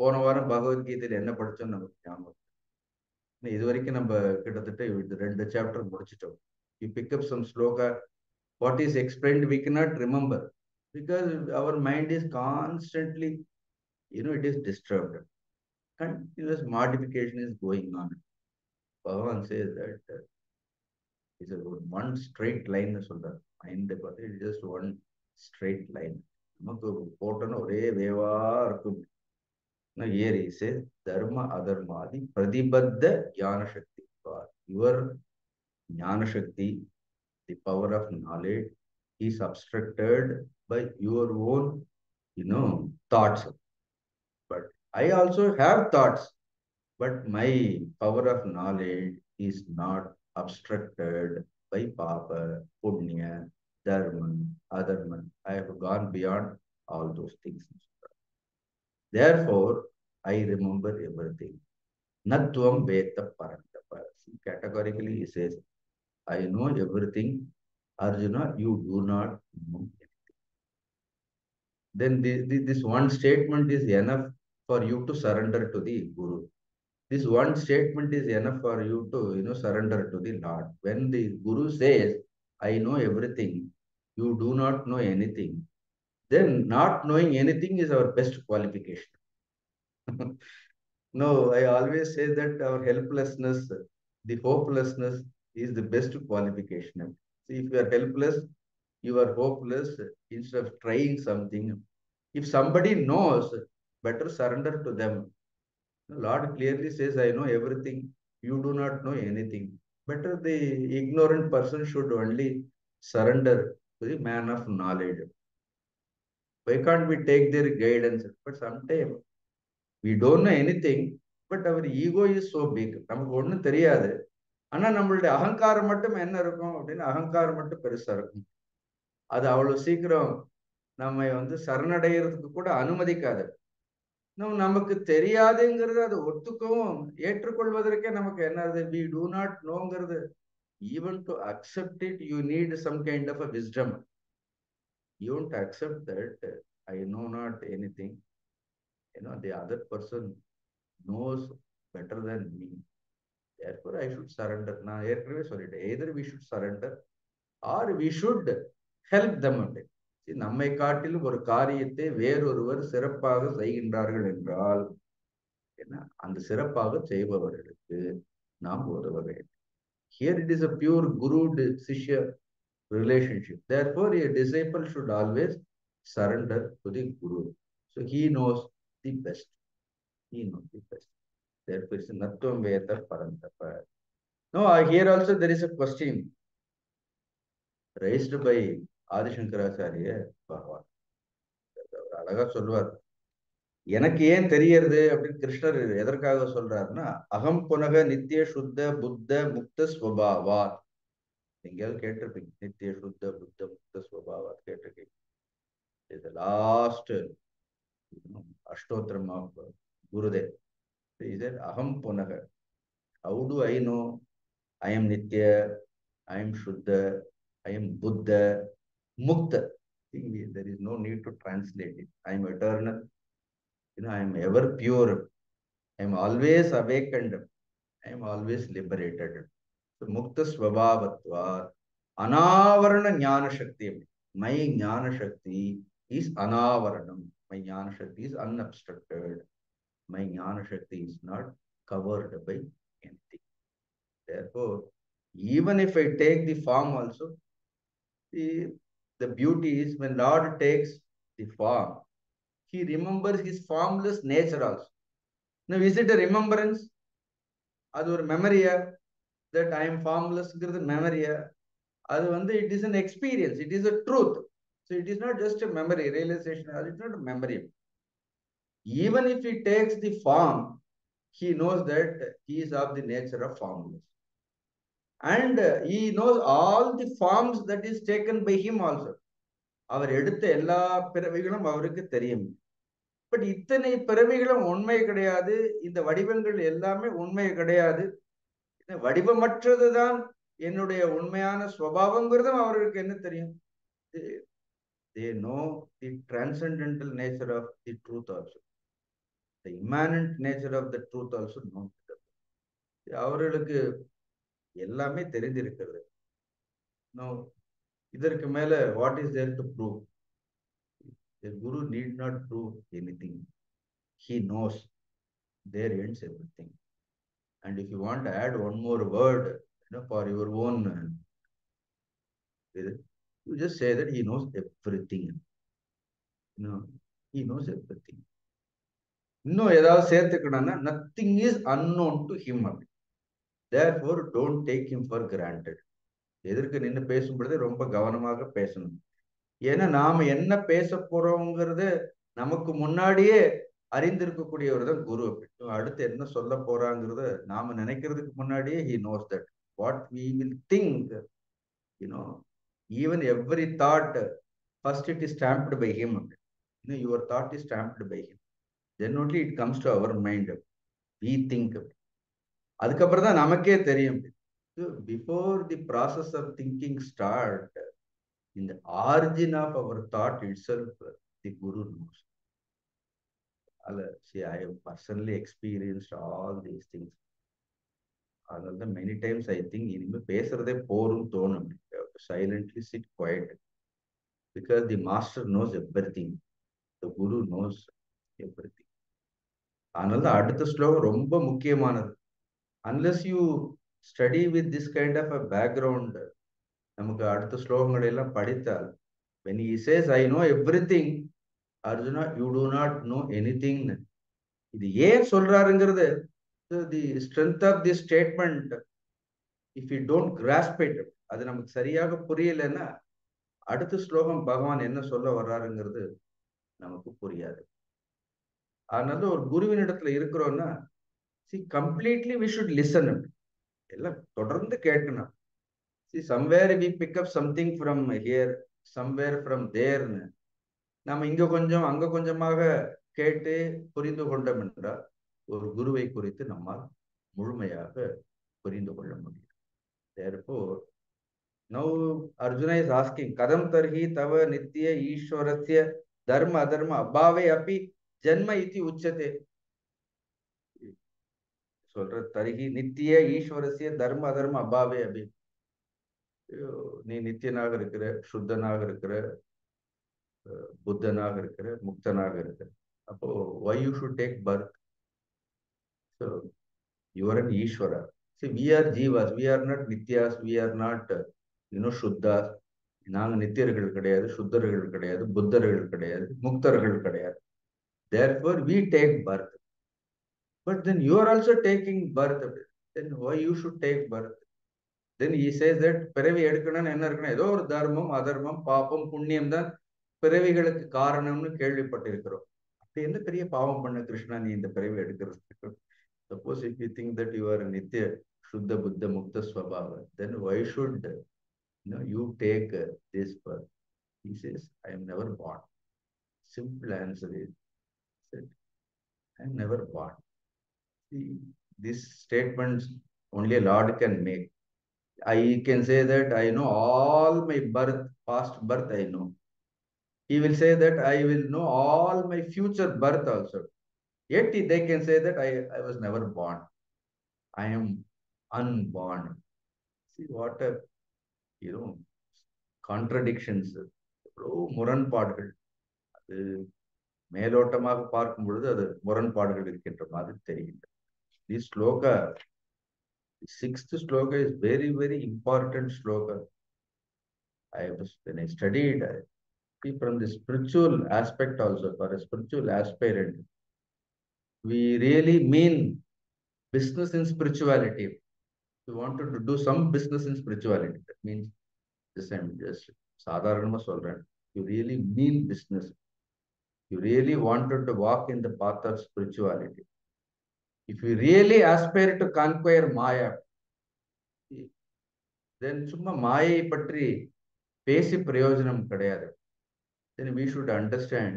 போன வாரம் பகவத்கீதையில என்ன படிச்சோம் நமக்கு ஞாபகம். இது வரைக்கும் நம்ம கிட்டத்தட்ட 2 சாப்டர் முடிச்சிட்டோம். You pick up some sloka, what is explained we cannot remember because our mind is constantly it is disturbed. Continuous modification is going on. Bhagavan says that is a one straight line சொல்றார். Mind பார்த்து it just one straight line. நமக்கு போட்டோன்னு ஒரே வேவா இருக்கும். Here he says dharma adharmadi pratibadha jnana shakti. Your jnana shakti, the power of knowledge, is obstructed by your own thoughts. But I also have thoughts, but my power of knowledge is not obstructed by papa, punya, dharma, adharma. I have gone beyond all those things. Therefore, I remember everything. Natvam veta parantapa. Categorically, he says, I know everything. Arjuna, you do not know anything. Then this one statement is enough for you to surrender to the Guru. This one statement is enough for you to surrender to the Lord. When the Guru says, I know everything, you do not know anything, then not knowing anything is our best qualification. No, I always say that our helplessness, the hopelessness is the best qualification. See, if you are helpless, you are hopeless instead of trying something. If somebody knows, better surrender to them. The Lord clearly says, I know everything. You do not know anything. Better the ignorant person should only surrender to the man of knowledge. Why can't we take their guidance? But sometimes we don't know anything, but our ego is so big. நமக்கு ஒண்ணும் தெரியாது. ஆனா நம்மளுடைய அகங்காரம் மட்டும் என்ன இருக்கும் அப்படின்னு அகங்காரம் மட்டும் பெருசா இருக்கும். அது அவ்வளவு சீக்கிரம் நம்மை வந்து சரணடைகிறதுக்கு கூட அனுமதிக்காது. நமக்கு தெரியாதுங்கிறது அதை ஒத்துக்கவும் ஏற்றுக்கொள்வதற்கே நமக்கு என்னது we do not knowங்கிறது even to accept it you need some kind of a wisdom. You won't accept that I know not anything. The other person knows better than me. Therefore, I should surrender. நான் ஏற்கனவே சொல்லிட்டேன். Either we should surrender or we should help them. நம்மை காட்டிலும் ஒரு காரியத்தை வேறொருவர் சிறப்பாக செய்கின்றார்கள் என்றால் அந்த சிறப்பாக செய்பவர்களுக்கு நாம் உதவ வேண்டும். Here it is a pure guru-shishya relationship. Therefore, a disciple should always surrender to the guru. So he knows the best. He knows the best. Therefore, it's Natvam Veda Parantapa. No, here also there is a question raised by Adi Shankaracharya Bhagavan. அழகா சொல்லுவார். எனக்கு ஏன் தெரியறது அப்படின்னு கிருஷ்ணர் எதற்காக சொல்றாருன்னா அகம் புனக நித்திய சுத்த புத்த முக்த ஸ்வபாவா. எங்கேயாவது கேட்டிருப்பீங்க நித்திய சுத்த புத்த முக்த ஸ்வபாவா கேட்டிருக்கீங்க. இது லாஸ்ட் அஷ்டோத்திரம் of Gurudev. Is that aham punaha. How do I know I am nitya, I am shuddha, I am buddha, mukta? There is no need to translate it. I am eternal. I am ever pure. I am always awakened. I am always liberated. So mukta svabhavatva anavarana jnana shakti. My jnana shakti is anavaranam. My jnana shakti is unobstructed. My jnana shakti is not covered by anything. Therefore, even if I take the form also, the beauty is when Lord takes the form, he remembers his formless nature also. Now, is it a remembrance? அது ஒரு மெமரியா? That I am formless மெமரியா? அது வந்து it is an experience, it is a truth. So it is not just a memory, realization, it is not a memory. Even if he takes the form, he knows that he is of the nature of formless. And he knows all the forms that is taken by him also. அவர் எடுத்த எல்லா பிறவிகளும் அவருக்கு தெரியும். But இத்தனை பிறவிகளும் உண்மை கிடையாது. இந்த வடிவங்கள் எல்லாமே உண்மை கிடையாது. வடிவமற்றதுதான் என்னுடைய உண்மையான ஸ்வபாவங்கிறதும் அவருக்கு என்ன தெரியும்? They know the transcendental nature of the truth also. The immanent nature of the truth also known. அவர்களுக்கு எல்லாமே தெரிந்திருக்கிறது. Now, இதற்கு மேல what is there to prove? The guru need not prove anything. He knows. There ends everything. And if you want to add one more word, for your own, you just say that he knows everything. He knows everything. இன்னும் ஏதாவது சேர்த்துக்கணும்னா nothing is unknown to him. Therefore, don't take him for granted. எதிர்க்கு நின்று பேசும்பொழுது ரொம்ப கவனமாக பேசணும். ஏன்னா நாம என்ன பேச போறோங்கிறது நமக்கு முன்னாடியே அறிந்திருக்கக்கூடியவர் தான் குரு. அடுத்து என்ன சொல்ல போறாங்கிறத நாம நினைக்கிறதுக்கு முன்னாடியே he knows that what we will think, even every thought, first it is stamped by him. Your thought is stamped by him. Then only it comes to our mind. We think. அதுக்கப்புறம் தான் நமக்கே தெரியும். Before the process of thinking start, in the origin of our thought itself, the guru knows. See, I have personally experienced all these things. அதனால many times I think இனிமே பேசுறதே போரும் தோணும். Silently sit quiet. Because the master knows everything. The guru knows everything. அதனால அடுத்த ஸ்லோகம் ரொம்ப முக்கியமானது. Unless you study with this kind of a background, நமக்கு அடுத்த ஸ்லோகங்களை எல்லாம் படித்தால், when he says I know everything, Arjuna, you do not know anything. இது ஏன் சொல்றாருங்கிறது, the strength of the statement, if you don't grasp it, அது நமக்கு சரியாக புரியலைன்னா அடுத்த ஸ்லோகம் பகவான் என்ன சொல்ல வர்றாருங்கிறது நமக்கு புரியாது. அதனால ஒரு குருவின் இடத்துல இருக்கிறோம்னா, see completely we should listen. எல்லாம் தொடர்ந்து கேட்கணும். see somewhere we pick up something from here, somewhere from there. நாம இங்க கொஞ்சம் அங்க கொஞ்சமாக கேட்டு புரிந்து கொண்டோம் என்றால் ஒரு குருவை குறித்து நம்மால் முழுமையாக புரிந்து கொள்ள முடியும். therefore now Arjuna is asking kadam tarhi tava nitya ishwarasya dharma adharma abhave api janma iti uchyate. சொல்ற தருகி நித்திய ஈஸ்வரசிய தர்ம அதர்ம அபாவே அபி, நீ நித்தியனாக இருக்கிற, சுத்தனாக இருக்கிற, புத்தனாக இருக்கிற, முக்தனாக இருக்கிற, அப்போ why you should take birth? So you are an ஈஸ்வரா. See, we are Jeeva's, we are not Nithya's, we are not சுத்தாஸ். நாங்க நித்தியர்கள் கிடையாது, சுத்தர்கள் கிடையாது, புத்தர்கள் கிடையாது, முக்தர்கள் கிடையாது. therefore we take birth. but then you are also taking birth. then why you should take birth? then he says that பிறவி எடுக்கணும்னு என்ன இருக்கணும், ஏதோ ஒரு தர்மம் அதர்மம் பாப்பம் புண்ணியம் தான் பிறவிகளுக்கு காரணம்னு கேள்விப்பட்டிருக்கிறோம். அப்படி என்ன பெரிய பாவம் பண்ண கிருஷ்ணா நீ இந்த பிறவி எடுக்கிறதுக்கு? Suppose if you think that you are நித்திய சுத்த புத்த முக்த ஸ்வபாவ, then why should you take this birth? He says, I am never born. Simple answer is I am never born. See, these statements only a Lord can make. I can say that I know all my birth, past birth I know. He will say that I will know all my future birth also. Yet they can say that I was never born. I am unborn. See what a contradictions, முரண்பாடுகள். அது மேலோட்டமாக பார்க்கும் பொழுது அது முரண்பாடுகள் இருக்கின்ற மாதிரி தெரிகின்றது. This sloka, the sixth sloka is very, very important sloka. When I studied, from the spiritual aspect also, for a spiritual aspirant, we really mean business in spirituality. We wanted to do some business in spirituality. That means, this I'm just sadharanama solren. You really mean business. You really wanted to walk in the path of spirituality. If you really aspire to conquer Maya, then சும்மா மாயை பற்றி பேசி பிரயோஜனம் கிடையாது. Then we should understand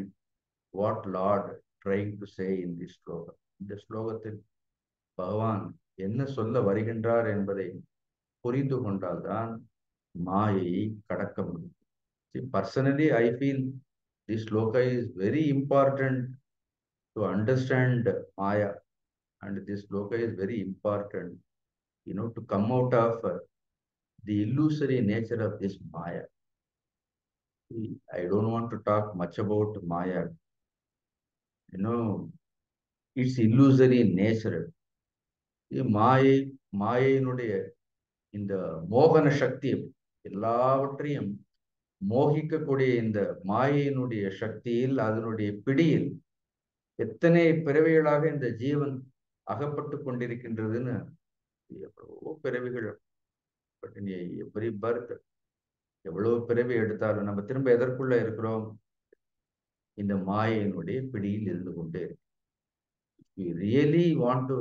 what Lord trying to say in this sloka. இந்த ஸ்லோகத்தில் பகவான் என்ன சொல்ல வருகின்றார் என்பதை புரிந்து கொண்டால்தான் மாயையை கடக்க முடியும். See, personally, I feel this sloka is very important to understand Maya, and this sloka is very important, to come out of the illusory nature of this Maya. I don't want to talk much about Maya. Its illusory nature. மாயையினுடைய இந்த மோகன சக்தி, எல்லாவற்றையும் மோகிக்கக்கூடிய இந்த மாயையினுடைய சக்தியில், அதனுடைய பிடியில் எத்தனை பிறவிகளாக இந்த ஜீவன் அகப்பட்டு கொண்டிருக்கின்றதுன்னு, எவ்வளவோ பிறவிகள். பட் எவ்ரி பர்த், எவ்வளவு பிறவி எடுத்தாலும் நம்ம திரும்ப எதற்குள்ள இருக்கிறோம்? இந்த மாயையினுடைய பிடியில் இருந்து கொண்டே இருக்கு. We really want to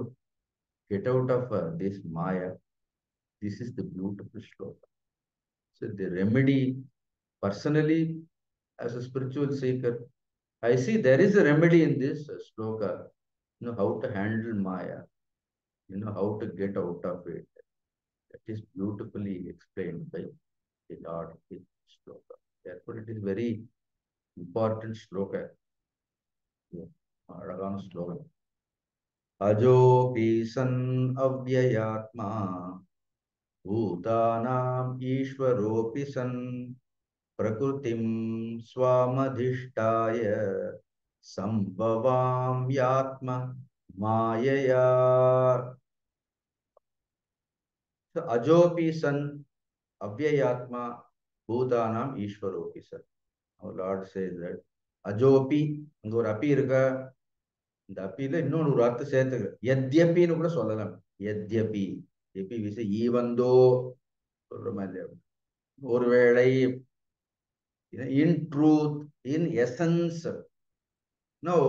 get out of this Maya. This is the beautiful sloka. So the remedy, personally, as a spiritual seeker, I see there is a remedy in this sloka. How to handle Maya, how to get out of it. That is beautifully explained by the Lord in sloka. Therefore, it is very important sloka. Adagana sloka. Ajopi san avyayatma bhutanam ishvaropi san prakrutim swamadhishtaya sambhavam yatma mayaya. So ajopi san avyayatma bhutanam ishvaropi san. Our Lord says that ajopi, அங்க ஒரு அப்பி இருக்கா? இந்த அப்பியில இன்னொன்று ஒரு அர்த்தம் சேர்த்துக்க, எத்யப்பின்னு கூட சொல்லலாம். எத்யபி, எப்பி விசை ஈவந்தோ சொல்ற மாதிரி. ஒருவேளை, in truth, in essence. Now,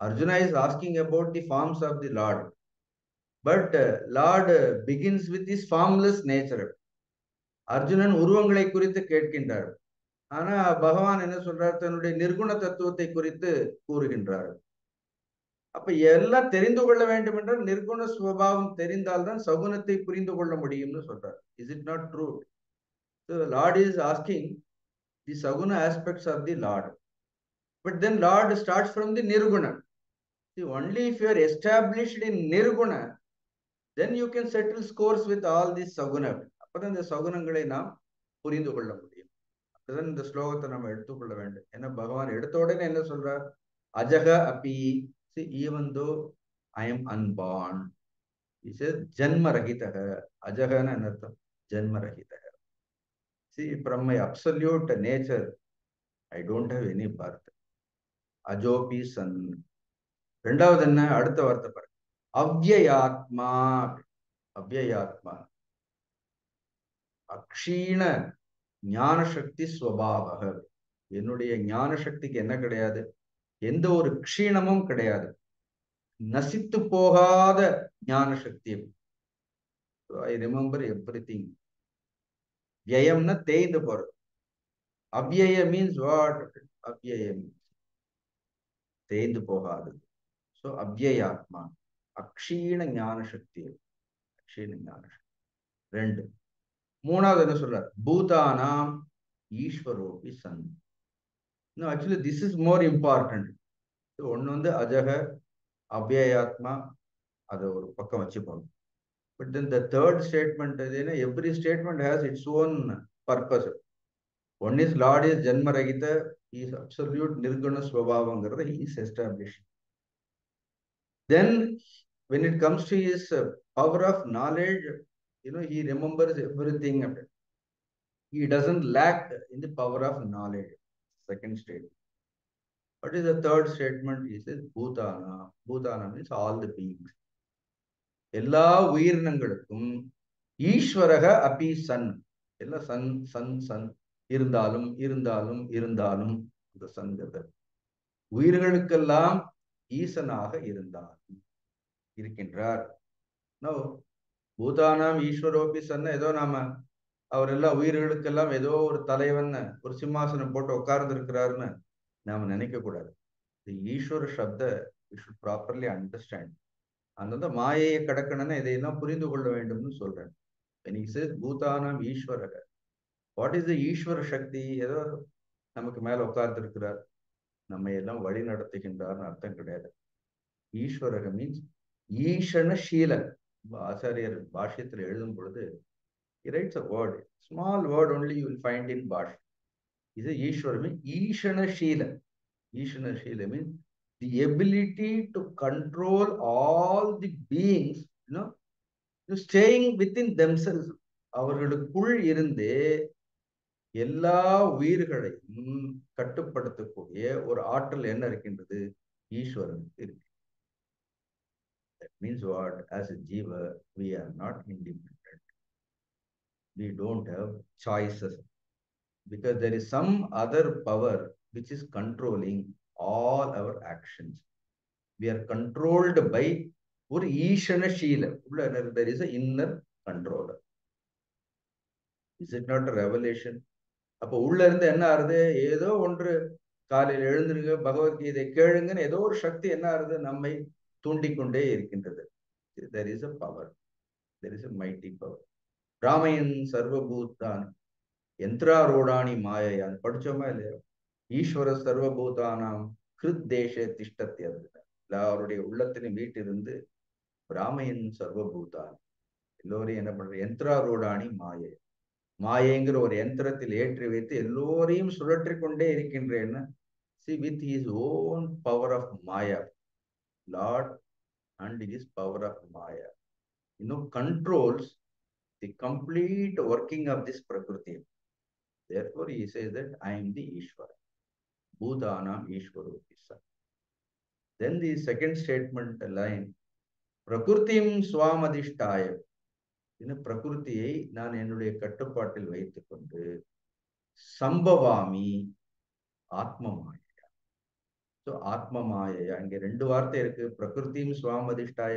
Arjuna is asking about the forms of the Lord. But Lord begins with his formless nature. Arjunan உருவங்களை குறித்து கேட்கின்றார். ஆனா பகவான் என்ன சொல்றார்? தன்னுடைய நிர்குண தத்துவத்தை குறித்து கூறுகின்றார். அப்ப எல்லாம் தெரிந்து கொள்ள வேண்டும் என்றால் நிர்குண சுபாவம் தெரிந்தால்தான் சகுனத்தை புரிந்து கொள்ள முடியும்னு சொல்றார். Is it not true? So Lord is asking the saguna aspects of the Lord. But then Lord starts from the nirguna. See, only if you are established in nirguna, then you can settle scores with all these saguna. அப்பதான் இந்த சகுனங்களை நாம் புரிந்து கொள்ள முடியும். அப்பதான் இந்த ஸ்லோகத்தை நம்ம எடுத்துக்கொள்ள வேண்டும். ஏன்னா பகவான் எடுத்த உடனே என்ன சொல்றார்? அஜக அப்பி, see, even though I am unborn, he says ஜன்ம ரஹிதக. அஜகன்னு என்ன அர்த்தம்? ஜன்ம ரஹிதக. See, from my absolute nature, I don't have any birth. அஜோபி சன். ரெண்டாவது என்ன? அடுத்த வார்த்தை பாருங்க, அவ்யயாத்மா. அவ்யயாத்மா அக்ஷீண ஞான சக்தி ஸ்வபாவக. என்னுடைய ஞான சக்திக்கு என்ன கிடையாது? எந்த ஒரு க்ஷீணமும் கிடையாது. நசித்து போகாத ஞான சக்தி. I remember everything. வியயம்னா தேய்ந்து போறது. அவ்யய மீன்ஸ் வாட்? அவ்யயம் தேய்ந்து போகாது. ஸோ அவ்யயாத்மா, அக்ஷீண ஞான சக்தி. அக்ஷீண ஞான சக்தி. ரெண்டு. மூணாவது என்ன சொல்றார்? பூதானாம் ஈஸ்வரோபி Sun. No, actually this is more important. ஒன்னு வந்து அஜக, அவ்யயாத்மா, அதை ஒரு பக்கம் வச்சுப்போம். But then the third statement, every statement has its own purpose. One is Lord is Janma Rahita, he is absolute Nirguna Swabhavangarada, he is established. Then when it comes to his power of knowledge, he remembers everything. He doesn't lack in the power of knowledge. Second statement. What is the third statement? He says Bhutana. Bhutana means all the beings. எல்லா உயிரினங்களுக்கும் ஈஸ்வரக அபி Sun. எல்லாம் Sun Sun Sun இருந்தாலும் இருந்தாலும் இருந்தாலும் இந்த சன்கிறது உயிர்களுக்கெல்லாம் ஈசனாக இருந்தாலும் இருக்கின்றார். No பூதானாம் ஈஸ்வரோபி சன்ன, ஏதோ நாம அவரெல்லாம் உயிர்களுக்கெல்லாம் ஏதோ ஒரு தலைவன் ஒரு சிம்மாசனம் போட்டு உட்கார்ந்து இருக்கிறாருன்னு நாம நினைக்க கூடாது. ஈஸ்வர சப்த we should properly understand. அந்த மாயையை கடக்கணும்னா இதையெல்லாம் புரிந்து கொள்ள வேண்டும்னு சொல்றேன். when he says பூதானாம் ஈஸ்வரக, வாட் இஸ் த ஈஸ்வர சக்தி? ஏதோ நமக்கு மேல உட்கார்ந்து இருக்கிறார், நம்ம எல்லாம் வழி நடத்துகின்றார்னு அர்த்தம் கிடையாது. ஈஸ்வரக மீன்ஸ் ஈஷண சீலன். ஆச்சாரியர் பாஷ்யத்தில் எழுதும் பொழுது he writes a word, small word only you will find in Bhash. Is a Ishvara means Ishana Sheela. Ishana Sheela means the ability to control all the beings, to staying within themselves. அவர்களுக்குள் இருந்து எல்லா உயிர்களையும் கட்டுப்படுத்தக்கூடிய ஒரு ஆற்றல் என்ன இருக்கின்றது? ஈஸ்வரனுக்கு இருக்கு. That means what? As a jiva, we are not independent. We don't have choices, because there is some other power which is controlling all our actions. We are controlled by ஒரு ஈஷண சீல. There is an inner controller. Is it not a revelation? அப்ப உள்ள இருந்து என்ன ஆறுது? ஏதோ ஒன்று காலையில் எழுந்திருங்க, பகவத்கீதை கேளுங்கன்னு ஏதோ ஒரு சக்தி என்ன ஆறுது? நம்மை தூண்டிக்கொண்டே இருக்கின்றது. There is a power. There is a mighty power. ராமயன் சர்வபூதான் யந்திராரூடாணி மாயையான் படிச்சோமா இல்லையா? ஈஸ்வர சர்வபூதானாம் கிருத் தேசே திஷ்டத்தி. எல்லாருடைய உள்ளத்திலும் வீட்டிலிருந்து ராமயன் சர்வபூதான் எல்லோரையும் என்ன பண்ற? யந்திராரூடாணி மாயை. மாயைங்கிற ஒரு யந்திரத்தில் ஏற்றி வைத்து எல்லோரையும் சுழற்றி கொண்டே இருக்கின்றேன்னு. See, with his own power of Maya, Lord and his power of Maya, controls the complete working of this Prakriti. Therefore, he says that I am the Ishvara. Bhutanam Ishvaro Isa. Then the second statement line, Prakurtim Swamadishtaya. பிரகிருத்தியை நான் என்னுடைய கட்டுப்பாட்டில் வைத்துக் கொண்டு சம்பவாமி ஆத்மமாயா. So ஆத்மமாயா, இங்க ரெண்டு வார்த்தை இருக்கு, பிரகிருத்தியும் ஸ்வாமதிஷ்டாய.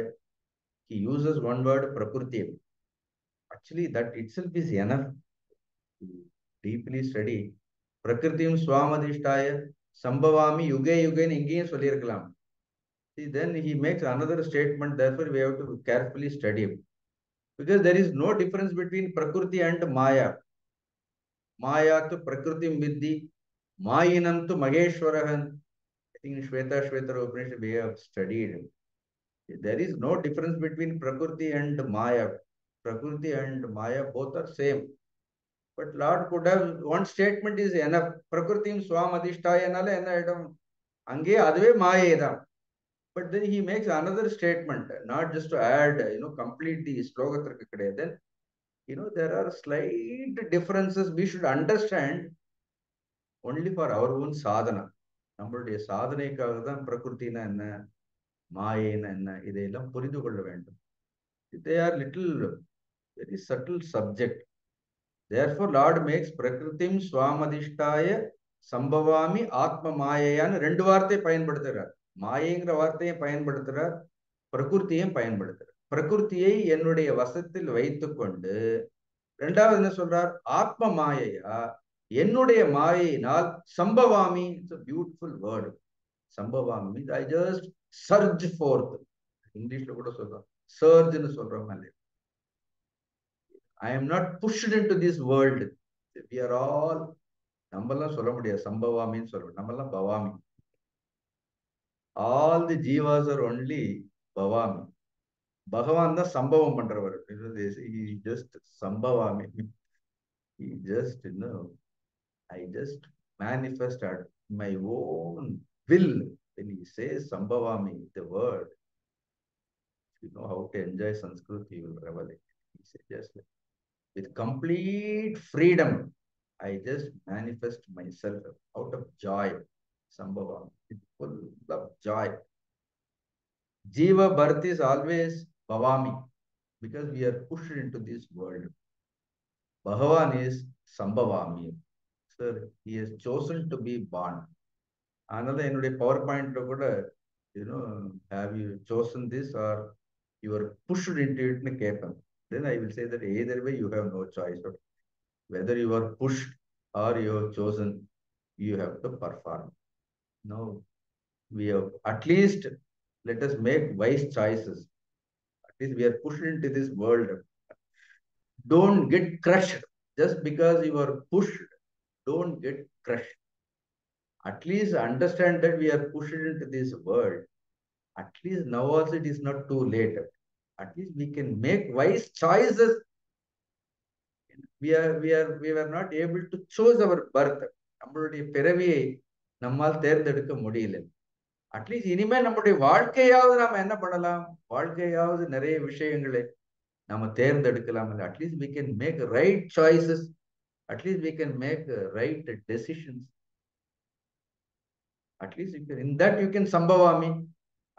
He uses one word, prakriti. Actually, that itself is enough to deeply study. Prakritium swamadhishtaya sambhavami yuge yuge இங்கேயும் சொல்லியிருக்கலாம். See, then he makes another statement, therefore we have to carefully study it. Because there is no difference between prakriti and maya. Maya to prakriti viddhi, mayinam to maheshwarahan. I think in Shweta Upanishad we have studied. There is no difference between prakriti and maya. Prakriti and maya both are same. But Lord could have, one statement is enough. Prakritim swamadhishtaya nale enna idam ange aduve maaye da. But then he makes another statement, not just to add, complete the slogathirku kade. Then, there are slight differences we should understand only for our own sadhana. நம்மளுடைய சாதனைக்காக தான் பிரகிருத்தினா என்ன, மாயைனா என்ன, இதையெல்லாம் புரிந்து கொள்ள வேண்டும். They are little very subtle subject. Therefore, Lord makes Prakritim Swamadhishtaya Sambhavami Atma Mayayan ரெண்டு வார்த்தை பயன்படுத்துகிறார். மாயைங்கிற வார்த்தையை பயன்படுத்துகிறார், பிரகிருத்தியையும் பயன்படுத்துகிறார். பிரகிருத்தியை என்னுடைய வசத்தில் வைத்துக் கொண்டு, இரண்டாவது என்ன சொல்றார், ஆத்ம மாயையா என்னுடைய மாயையினால் சம்பவாமி. It's a beautiful word. சம்பவாமி means I just surge forth. இங்கிலீஷ்ல கூட சொல்றோம், சர்ஜ்னு சொல்றோம். I am not pushed into this world. We are all, நம்மெல்லாம் சொல்ல முடியாது சம்பவாமின்னு சொல்றோம், நம்மெல்லாம் பவாமி. All the jivas are only பவாமி. பகவான் தான் சம்பவம் பண்றவர். He just சம்பவாமி. He just, I just manifest at my own will. When he says sambhavami, the word, if you know how to enjoy Sanskrit, you will revel it. He says just like, with complete freedom, I just manifest myself out of joy. Sambhavam, full of joy. Jiva birth is always bhavami, because we are pushed into this world. Bhagavan is sambhavami. Sir, he has chosen to be born. Another என்னுடைய PowerPoint கூட, have you chosen this or you are pushed into it னு கேட்பேன். Then I will say that either way you have no choice. Whether you are pushed or you have chosen, you have to perform. No, we have, at least let us make wise choices. At least we are pushed into this world. Don't get crushed just because you are pushed. Don't get crushed. At least understand that we are pushed into this world. At least now also it is not too late. At least we can make wise choices. We were not able to choose our birth. நம்மளுடைய பிறவியை நம்மால் தேர்ந்தெடுக்க முடியல. At least இனிமேல் நம்முடைய வாழ்க்கையாவது நாம என்ன பண்ணலாம், வாழ்க்கையாவது நிறைய விஷயங்களை நாம தேர்ந்தெடுக்கலாம். At least we can make right choices. At least we can make right decisions. At least in that you can sambhavami.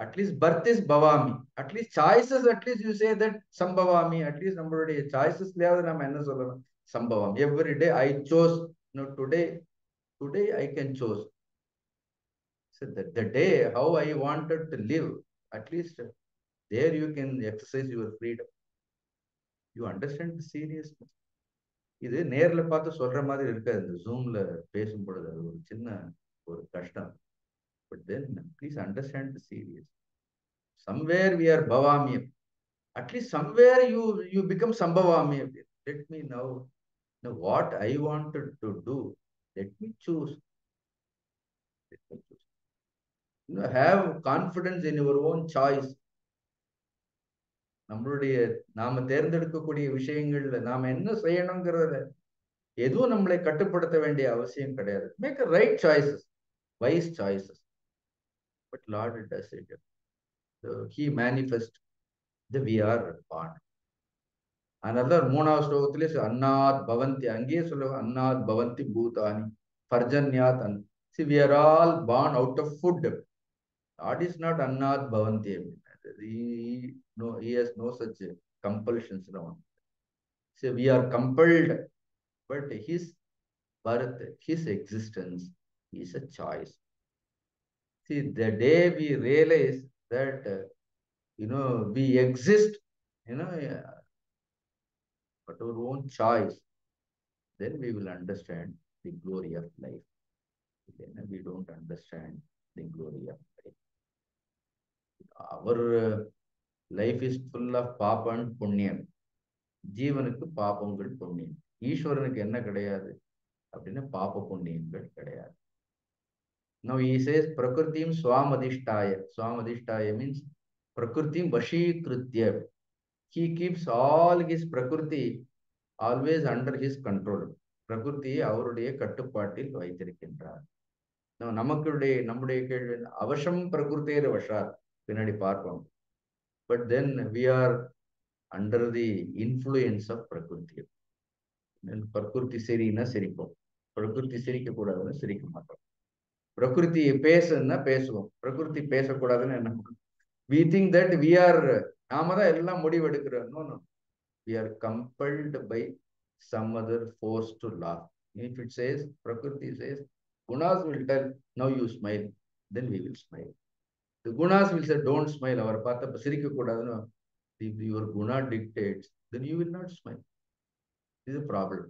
At least birth is bhavami. At least choices, at least you say that sambhavami. At least நம்மளுடைய choicesலயாவது நாம என்ன சொல்லலாம், sambhavami. Every day I chose, today I can choose. So the day how I wanted to live, at least there you can exercise your freedom. You understand the seriousness? இது நேர்ல பார்த்து சொல்ற மாதிரி இருக்காது, இந்த ஜூம்ல பேசும் பொழுது அது ஒரு சின்ன ஒரு கஷ்டம். But then please understand the seriousness. Somewhere we are bhavami. At least somewhere you become sambhavami. Let me now what I wanted to do. Let me choose. Have confidence in your own choice. நம்மளுடைய நாம தேர்ந்தெடுக்கக்கூடிய விஷயங்கள்ல நாம என்ன செய்யணுங்கிறத எதுவும் நம்மளை கட்டுப்படுத்த வேண்டிய அவசியம் கிடையாது. Make a right choices, wise choices. But Lord does it. So he manifests the we are born. Another மூணாவது ஸ்லோகத்திலே அன்னாத் பவந்தி, அங்கேயே சொல்லுவாங்க அன்னாத் பவந்தி பூதானி பர்ஜன்யாத். See, we are all born out of food. God is not Annat Bhavanti. He has no such compulsions around. So we are compelled, but his birth, his existence is a choice. See, the day we realize that, we exist, but our own choice, then we will understand the glory of life. Then we don't understand the glory of life. Our life is full of papa and punyam. ஜீவனுக்கு பாபங்கள் புண்ணியம். ஈஸ்வரனுக்கு என்ன கிடையாது அப்படின்னா பாப புண்ணியங்கள் கிடையாது. Now he says prakritim swamadhishtaya. Swamadhishtaya means prakritim vashikritya. He keeps all his prakriti always under his control. பிரகிருதியை அவருடைய கட்டுப்பாட்டில் வைத்திருக்கின்றார். நம்முடைய கேள்வி அவசம் பிரகிருத்தேர வஷாத் பின்னாடி பார்ப்போம். But then we are under the influence of prakriti. பிரகிருதி சரின்னா சிரிப்போம், பிரகிருதி சிரிக்க கூடாதுன்னு சிரிக்க மாட்டோம். பிரகிருதி பேசுன்னா பேசுவோம், பிரகிருதி பேசக்கூடாதுன்னு என்ன பண்ணுவோம்? We think that we are, நாம தான் எல்லாம் முடிவு எடுக்கிறோம். No, no. We are compelled by some other force to laugh. If it says, Prakriti says, Gunas will tell, now you smile, then we will smile. The Gunas will say, don't smile. Our Pata Sirika Kodadana, if your Guna dictates, then you will not smile. This is a problem.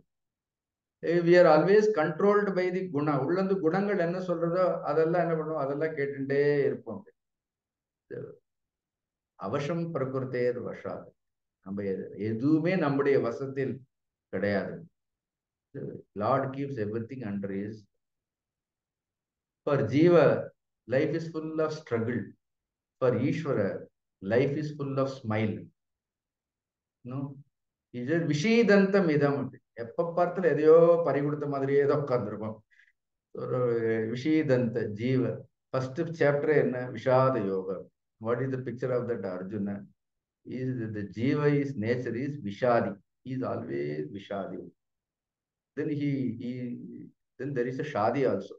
We are always controlled by the Guna. உள்ளந்து குணங்கள் என்ன சொல்றதோ அதெல்லாம் என்ன பண்ணுவோம், அதெல்லாம் கேட்டுட்டே இருப்போம். அவசம் பிரகிருத்தேர் வஷாத். நம்ம எதுவுமே நம்முடைய வசத்தில் கிடையாது. Lord keeps everything under his. For Jiva, life is full of struggle. For Ishvara, life is full of smile. No, is it விஷீதந்தம் இதம். எப்ப பார்த்தாலும் எதையோ பறி கொடுத்த மாதிரியே தான் உட்கார்ந்துருப்போம். ஒரு விஷீதந்த ஜீவ. ஃபர்ஸ்ட் சாப்டர் என்ன? விஷாத யோகம். What is the picture of that Arjuna? Is the Jiva is nature is Vishadi. He is always Vishadi. Then then there is a Shadi also.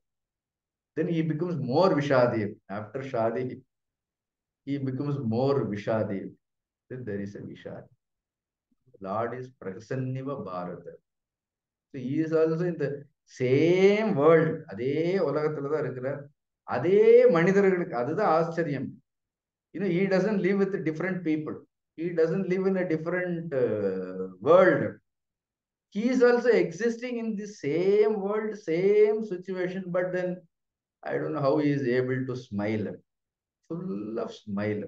Then he becomes more Vishadi. After Shadi, he becomes more Vishadi. Then there is a Vishadi. Lord is Prasanniva Bharata. So he is also in the same world. அதே உலகத்துல தான் இருக்கிறார். அதே மனிதர்களுக்கு அதுதான் ஆச்சரியம். He doesn't live with different people. He doesn't live in a different world. He is also existing in the same world, same situation, but then I don't know how he is able to smile. Full of smile.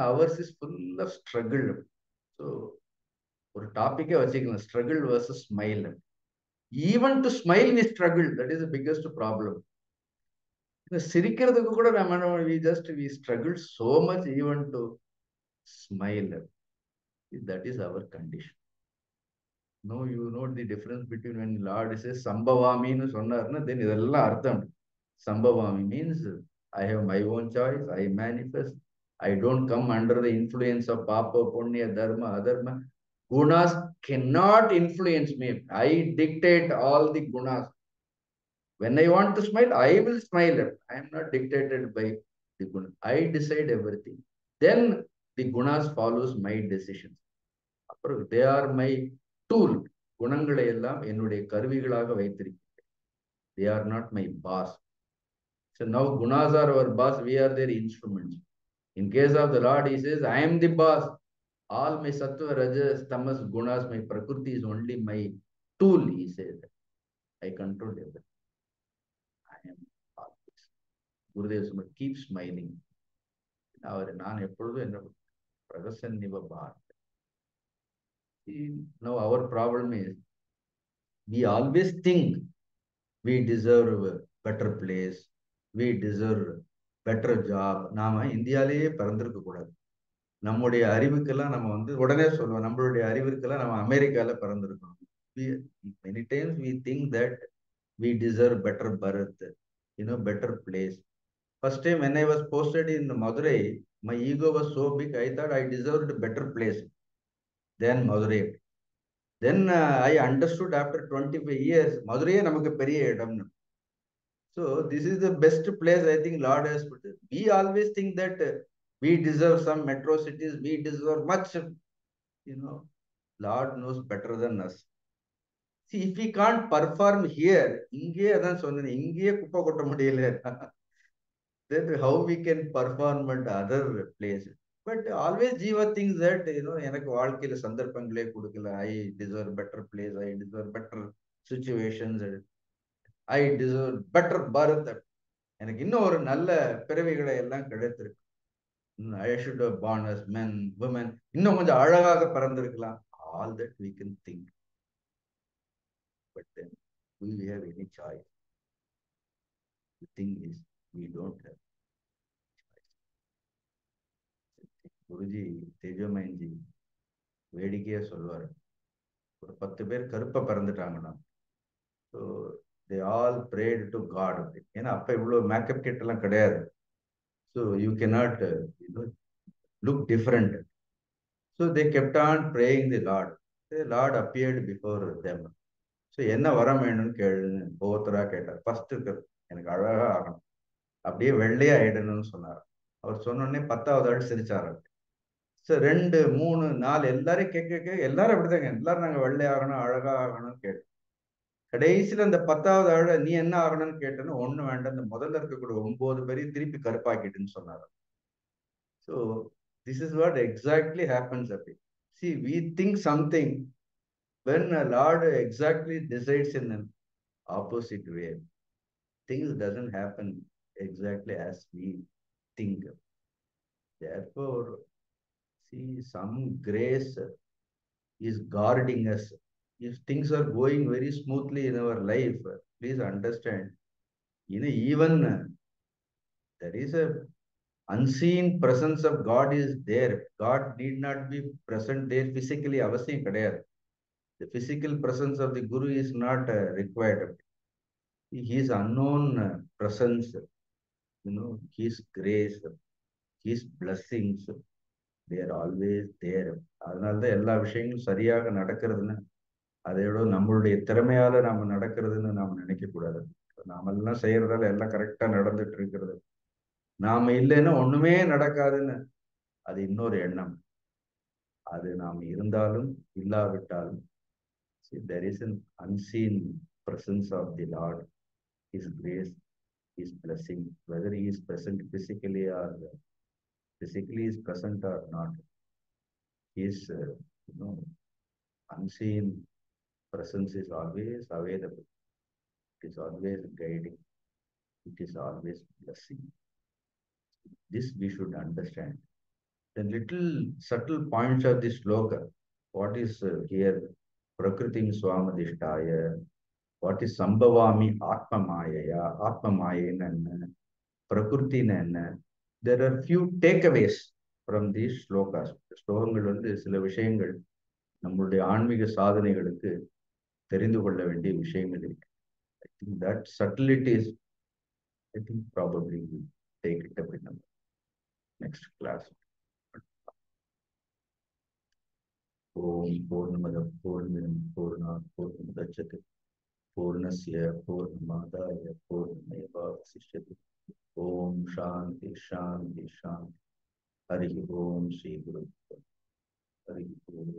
Ours is full of struggle. So, ஒரு டாபிக்கே வச்சுக்கலாம், struggle versus smile. Even to smile we struggle. That is the biggest problem. சிரிக்கிறதுக்கு கூட நம்ம we struggle so much even to smile. That is our condition. No, you know the difference between when Lord says Sambhavami nu sonnarna, then idella artham. Sambhavami means I have my own choice, I manifest, I don't come under the influence of Papa, Punya, Dharma, Adharma. Gunas cannot influence me. I dictate all the gunas. When I want to smile, I will smile. I am not dictated by the guna. I decide everything. Then the gunas follows my decisions. They are my tool. குணங்களை எல்லாம் என்னுடைய கருவிகளாக வைத்திருக்கிறேன். They are not my boss. So now gunas are our boss, we are their instruments. In case of the Lord, he says, I am the boss. All my sattva, rajas, tamas, gunas, my prakriti is only my tool, he says. I control everything. I am all this. Gurudev keep smiling. நான் எப்பொழுதும் என்ன பிரகசன்னிவ Bharat. Now our problem is, we always think we deserve a better place, we deserve better job. நாம இந்தியாலேயே பிறந்திருக்க கூடாது. நம்முடைய அறிவுக்கெல்லாம் நம்ம உடனே சொல்லுவோம், நம்மளுடைய அறிவுக்கெல்லாம் நம்ம அமெரிக்கால பிறந்திருக்கணும். Many times we think that we deserve better birth, better place. First time when I was posted in Madurai, my ego was so big, I thought I deserved a better place than Madurai. Then I understood after 25 years, Madurai namakku periya idam. So this is the best place I think Lord has put it. We always think that we deserve some metro cities, we deserve much, Lord knows better than us. See, if we can't perform here, இங்கே அதான் சொன்னேன், இங்கேயே குப்பை கொட்ட முடியல. Then how we can perform at other places. But always Jiva thinks that, எனக்கு வாழ்க்கையில சந்தர்ப்பங்களே கொடுக்கல. I deserve better place, I deserve better situations, I deserve better birth. எனக்கு இன்னும் ஒரு நல்ல பிறவிகளை எல்லாம் கிடைத்திருக்கு. I should have born as men, women. இன்னும் கொஞ்சம் அழகாக பிறந்திருக்கலாம். All that we can think. But then, do we have any choice? The thing is, we don't have choice. Guruji தேஜோமயன்ஜி வேடிக்கையா சொல்லுவார், ஒரு 10 பேர் கருப்பா பிறந்துட்டாங்கன்னா, so they all prayed to God. ஏன்னா அப்ப இவ்வளவு மேக்கப் கிட் எல்லாம் கிடையாது. So you cannot look different. So they kept on praying the Lord. The Lord appeared before them. So என்ன வரம் வேணும்னு கேளுன்னு ஒவ்வொருத்தரா கேட்டார். ஃபர்ஸ்ட் எனக்கு அழகா ஆகணும், அப்படியே வெள்ளையா ஆயிடணும்னு சொன்னார். அவர் சொன்னோடனே 10வது ஆள் சிரிச்சாரு. ஸோ 2, 3, 4 எல்லாரும் கேட்க எல்லாரும் அப்படிதாங்க, எல்லாரும் நாங்க வெள்ளை ஆகணும் அழகா ஆகணும்னு கேட்டோம். கடைசியில அந்த 10வது ஆள் நீ என்ன ஆகணும்னு கேட்டோன்னு, ஒண்ணு வேண்டாம், இந்த முதல்ல இருக்கக்கூடிய 9 பேரையும் திருப்பி கருப்பாக்கிட்டுன்னு சொன்னார். So this is what exactly happens. See, we think something, when a Lord exactly decides in an opposite way, things doesn't happen exactly as we think. Therefore, see, some grace is guarding us. If things are going very smoothly in our life, please understand, even there is a unseen presence of God is there. God need not be present there physically. அவசியம் கிடையாது. The physical presence of the Guru is not required. His unknown presence, His grace, His blessings, they are always there. அதனால்தான் எல்லா விஷயங்களும் சரியாக நடக்கிறதுன்னு, அதையோட நம்மளுடைய திறமையால நாம நடக்கிறதுன்னு நாம நினைக்க கூடாது. நாமெல்லாம் செய்யறதால எல்லாம் கரெக்டா நடந்துட்டு இருக்கிறது. நாம இல்லைன்னா ஒண்ணுமே நடக்காதுன்னு அது இன்னொரு எண்ணம். அது நாம் இருந்தாலும் இல்லாவிட்டாலும், see, there is an unseen presence of the Lord, His grace, His blessing, whether He is present physically is present or not. His unseen presence is always available. It is always guiding. It is always blessing. This we should understand. The little subtle points of this sloka, what is here, Prakritim Swamadishtaya, what is Sambhavami Atma Mayaya, Atma Mayana, Prakriti Nana. There are few takeaways from these slokas. ஸ்லோகங்கள் வந்து சில விஷயங்கள் நம்மளுடைய ஆன்மீக சாதனைகளுக்கு தெரிந்து கொள்ள வேண்டிய விஷயங்கள் இருக்கு. I think that subtleties, I think probably we take it up in our next class. Om Purnamada Purnamidam Purnat Purnamudachyate Purnasya Purnamadaya Purnamevavasishyate. Om Shanti Shanti Shanti. Hari Om Shri Guru. Hari Om.